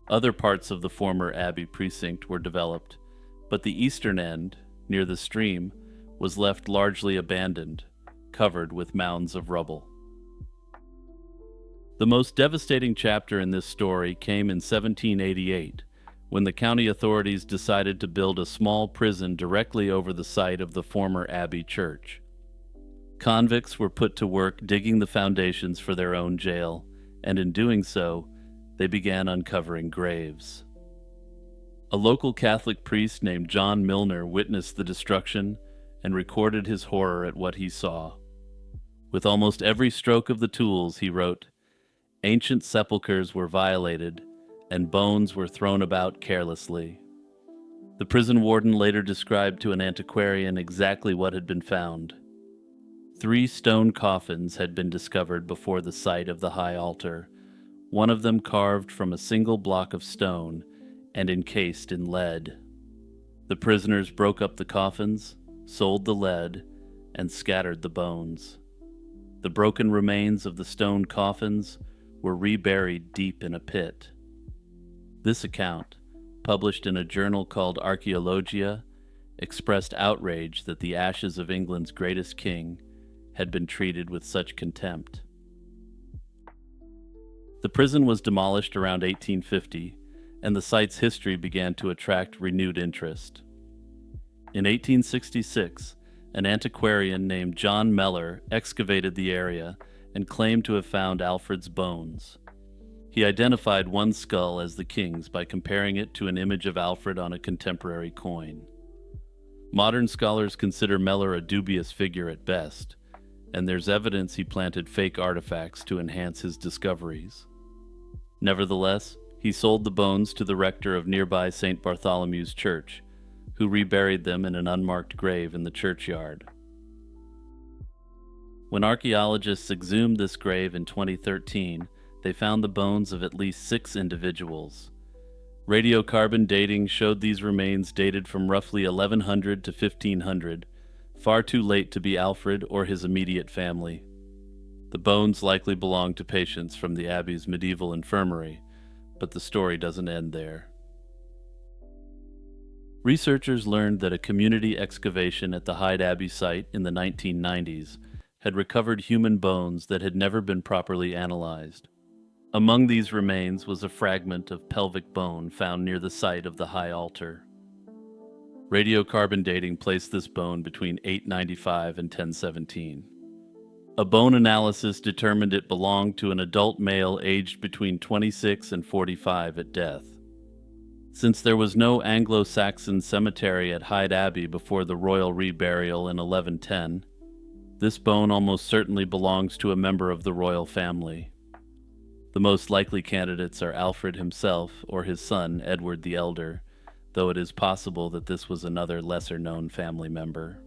Other parts of the former Abbey precinct were developed, but the eastern end, near the stream, was left largely abandoned, covered with mounds of rubble. The most devastating chapter in this story came in 1788, when the county authorities decided to build a small prison directly over the site of the former Abbey church. Convicts were put to work digging the foundations for their own jail, and in doing so, they began uncovering graves. A local Catholic priest named John Milner witnessed the destruction and recorded his horror at what he saw. With almost every stroke of the tools, he wrote, "Ancient sepulchres were violated, and bones were thrown about carelessly." The prison warden later described to an antiquarian exactly what had been found. 3 stone coffins had been discovered before the site of the high altar, one of them carved from a single block of stone and encased in lead. The prisoners broke up the coffins, sold the lead, and scattered the bones. The broken remains of the stone coffins were reburied deep in a pit. This account, published in a journal called Archaeologia, expressed outrage that the ashes of England's greatest king had been treated with such contempt. The prison was demolished around 1850, and the site's history began to attract renewed interest. In 1866, an antiquarian named John Mellor excavated the area and claimed to have found Alfred's bones. He identified one skull as the king's by comparing it to an image of Alfred on a contemporary coin. Modern scholars consider Mellor a dubious figure at best, and there's evidence he planted fake artifacts to enhance his discoveries. Nevertheless, he sold the bones to the rector of nearby St. Bartholomew's Church, who reburied them in an unmarked grave in the churchyard. When archaeologists exhumed this grave in 2013, they found the bones of at least 6 individuals. Radiocarbon dating showed these remains dated from roughly 1100 to 1500, far too late to be Alfred or his immediate family. The bones likely belonged to patients from the Abbey's medieval infirmary, but the story doesn't end there. Researchers learned that a community excavation at the Hyde Abbey site in the 1990s had recovered human bones that had never been properly analyzed. Among these remains was a fragment of pelvic bone found near the site of the high altar. Radiocarbon dating placed this bone between 895 and 1017. A bone analysis determined it belonged to an adult male aged between 26 and 45 at death. Since there was no Anglo-Saxon cemetery at Hyde Abbey before the royal reburial in 1110, this bone almost certainly belongs to a member of the royal family. The most likely candidates are Alfred himself or his son, Edward the Elder, though it is possible that this was another lesser-known family member.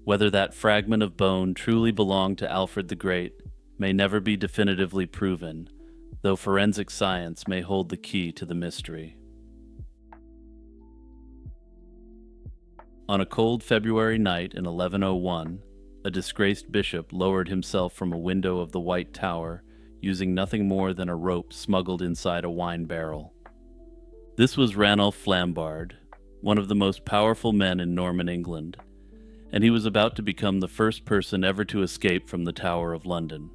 Whether that fragment of bone truly belonged to Alfred the Great may never be definitively proven, though forensic science may hold the key to the mystery. On a cold February night in 1101, a disgraced bishop lowered himself from a window of the White Tower using nothing more than a rope smuggled inside a wine barrel. This was Ranulph Flambard, one of the most powerful men in Norman England, and he was about to become the first person ever to escape from the Tower of London.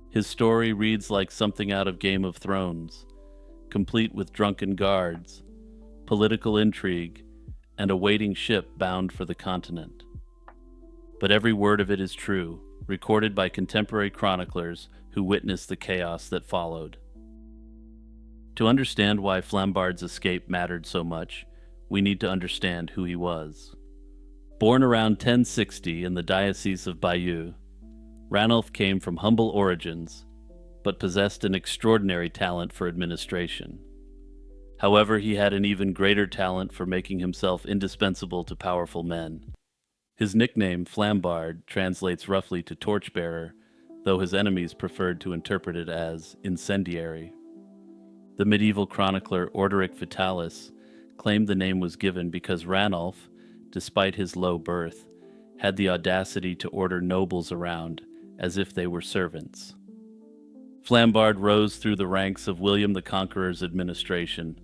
His story reads like something out of Game of Thrones, complete with drunken guards, political intrigue, and a waiting ship bound for the continent. but every word of it is true, recorded by contemporary chroniclers who witnessed the chaos that followed. To understand why Flambard's escape mattered so much, we need to understand who he was. Born around 1060 in the Diocese of Bayeux, Ranulph came from humble origins, but possessed an extraordinary talent for administration. However, he had an even greater talent for making himself indispensable to powerful men. His nickname, Flambard, translates roughly to torchbearer, though his enemies preferred to interpret it as incendiary. The medieval chronicler Orderic Vitalis claimed the name was given because Ranulph, despite his low birth, had the audacity to order nobles around as if they were servants. Flambard rose through the ranks of William the Conqueror's administration,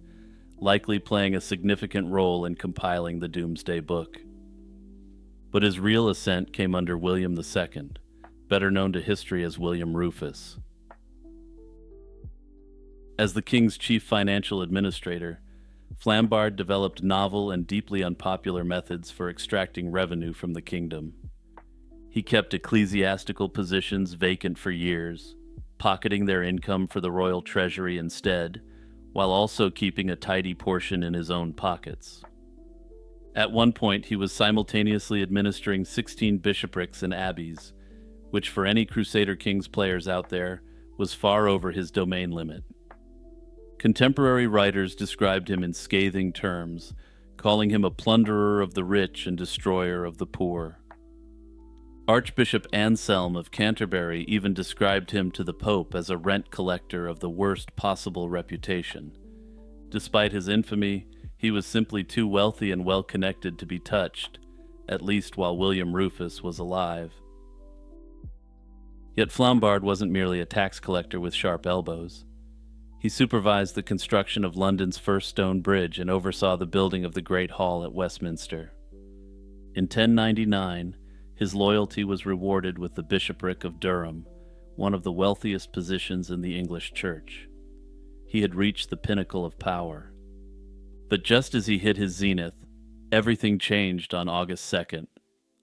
likely playing a significant role in compiling the Doomsday Book. But his real ascent came under William II, better known to history as William Rufus. As the king's chief financial administrator, Flambard developed novel and deeply unpopular methods for extracting revenue from the kingdom. He kept ecclesiastical positions vacant for years, pocketing their income for the royal treasury instead, while also keeping a tidy portion in his own pockets. At one point, he was simultaneously administering 16 bishoprics and abbeys, which for any Crusader Kings players out there was far over his domain limit. Contemporary writers described him in scathing terms, calling him a plunderer of the rich and destroyer of the poor. Archbishop Anselm of Canterbury even described him to the Pope as a rent collector of the worst possible reputation. Despite his infamy, he was simply too wealthy and well-connected to be touched, at least while William Rufus was alive. Yet Flambard wasn't merely a tax collector with sharp elbows. He supervised the construction of London's first stone bridge and oversaw the building of the Great Hall at Westminster. In 1099, his loyalty was rewarded with the bishopric of Durham, one of the wealthiest positions in the English Church. He had reached the pinnacle of power. But just as he hit his zenith, everything changed on August 2nd,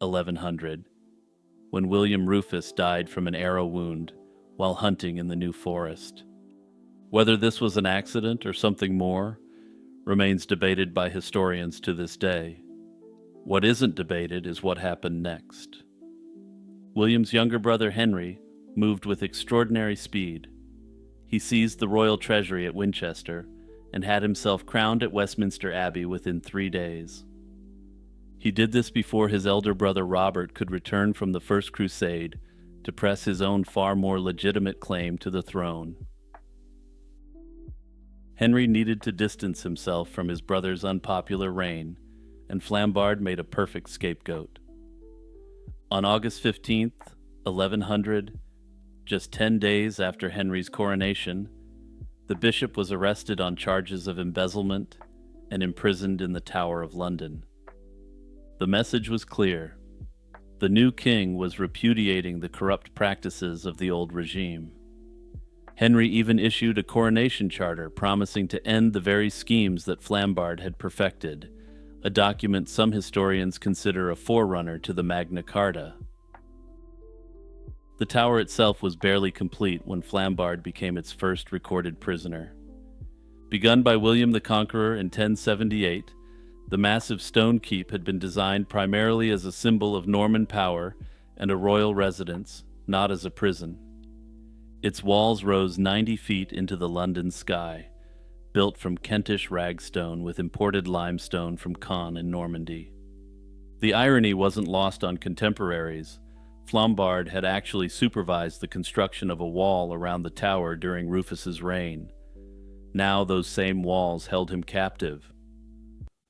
1100, when William Rufus died from an arrow wound while hunting in the New Forest. Whether this was an accident or something more remains debated by historians to this day. What isn't debated is what happened next. William's younger brother Henry moved with extraordinary speed. He seized the royal treasury at Winchester and had himself crowned at Westminster Abbey within 3 days. He did this before his elder brother Robert could return from the First Crusade to press his own far more legitimate claim to the throne. Henry needed to distance himself from his brother's unpopular reign, and Flambard made a perfect scapegoat. On August 15th, 1100, just 10 days after Henry's coronation, the bishop was arrested on charges of embezzlement and imprisoned in the Tower of London. The message was clear. The new king was repudiating the corrupt practices of the old regime. Henry even issued a coronation charter promising to end the very schemes that Flambard had perfected, a document some historians consider a forerunner to the Magna Carta. The tower itself was barely complete when Flambard became its first recorded prisoner. Begun by William the Conqueror in 1078, the massive stone keep had been designed primarily as a symbol of Norman power and a royal residence, not as a prison. Its walls rose 90 feet into the London sky, built from Kentish ragstone with imported limestone from Caen in Normandy. The irony wasn't lost on contemporaries. Flambard had actually supervised the construction of a wall around the tower during Rufus's reign. Now those same walls held him captive.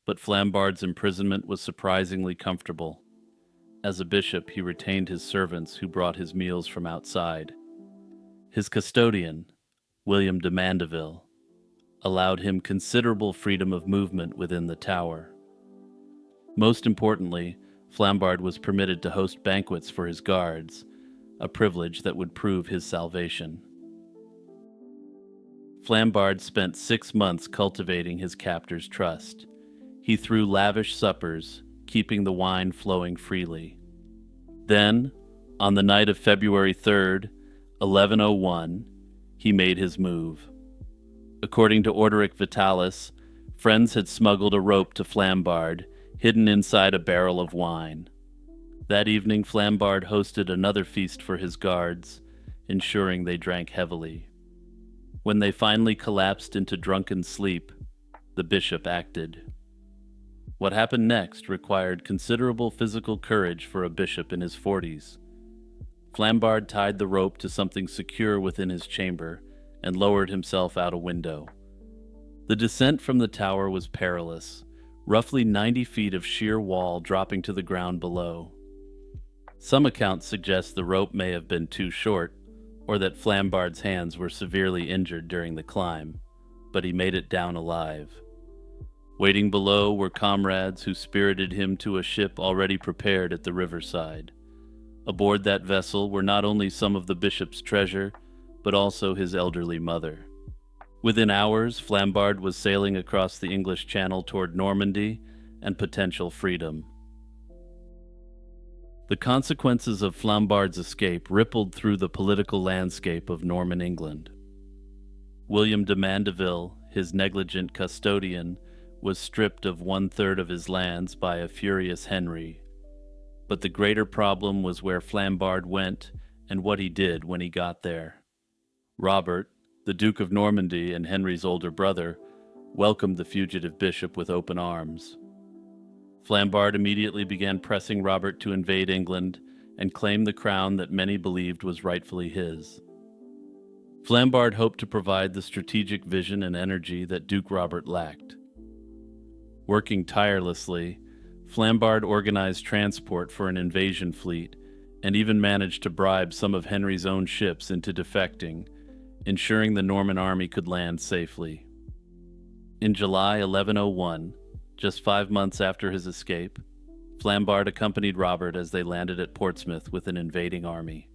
But Flambard's imprisonment was surprisingly comfortable. As a bishop, he retained his servants who brought his meals from outside. His custodian, William de Mandeville, allowed him considerable freedom of movement within the tower. Most importantly, Flambard was permitted to host banquets for his guards, a privilege that would prove his salvation. Flambard spent 6 months cultivating his captors' trust. He threw lavish suppers, keeping the wine flowing freely. Then, on the night of February 3rd, 1101, he made his move. According to Orderic Vitalis, friends had smuggled a rope to Flambard, hidden inside a barrel of wine. That evening, Flambard hosted another feast for his guards, ensuring they drank heavily. When they finally collapsed into drunken sleep, the bishop acted. What happened next required considerable physical courage for a bishop in his 40s. Flambard tied the rope to something secure within his chamber and lowered himself out a window. The descent from the tower was perilous, roughly 90 feet of sheer wall dropping to the ground below. Some accounts suggest the rope may have been too short, or that Flambard's hands were severely injured during the climb, but he made it down alive. Waiting below were comrades who spirited him to a ship already prepared at the riverside. Aboard that vessel were not only some of the bishop's treasure, but also his elderly mother. Within hours, Flambard was sailing across the English Channel toward Normandy and potential freedom. The consequences of Flambard's escape rippled through the political landscape of Norman England. William de Mandeville, his negligent custodian, was stripped of 1/3 of his lands by a furious Henry. But the greater problem was where Flambard went and what he did when he got there. Robert, the Duke of Normandy and Henry's older brother, welcomed the fugitive bishop with open arms. Flambard immediately began pressing Robert to invade England and claim the crown that many believed was rightfully his. Flambard hoped to provide the strategic vision and energy that Duke Robert lacked. Working tirelessly, Flambard organized transport for an invasion fleet and even managed to bribe some of Henry's own ships into defecting, ensuring the Norman army could land safely. In July 1101, just 5 months after his escape, Flambard accompanied Robert as they landed at Portsmouth with an invading army.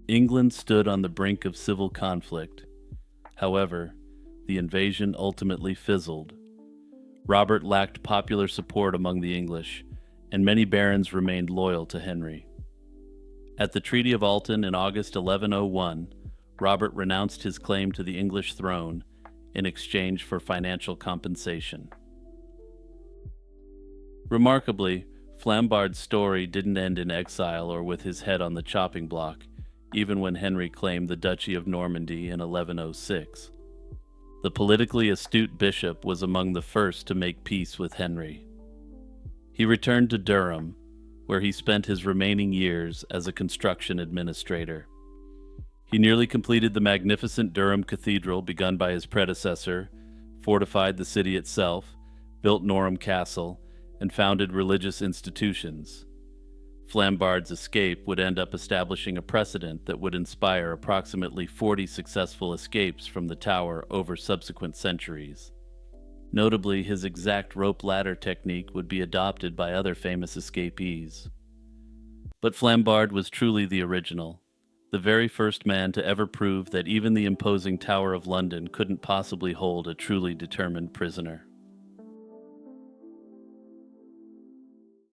England stood on the brink of civil conflict. However, the invasion ultimately fizzled. Robert lacked popular support among the English, and many barons remained loyal to Henry. At the Treaty of Alton in August 1101, Robert renounced his claim to the English throne in exchange for financial compensation. Remarkably, Flambard's story didn't end in exile or with his head on the chopping block, even when Henry claimed the Duchy of Normandy in 1106. The politically astute bishop was among the first to make peace with Henry. He returned to Durham, where he spent his remaining years as a construction administrator. He nearly completed the magnificent Durham Cathedral begun by his predecessor, fortified the city itself, built Norham Castle, and founded religious institutions. Flambard's escape would end up establishing a precedent that would inspire approximately 40 successful escapes from the tower over subsequent centuries. Notably, his exact rope ladder technique would be adopted by other famous escapees. But Flambard was truly the original, the very first man to ever prove that even the imposing Tower of London couldn't possibly hold a truly determined prisoner.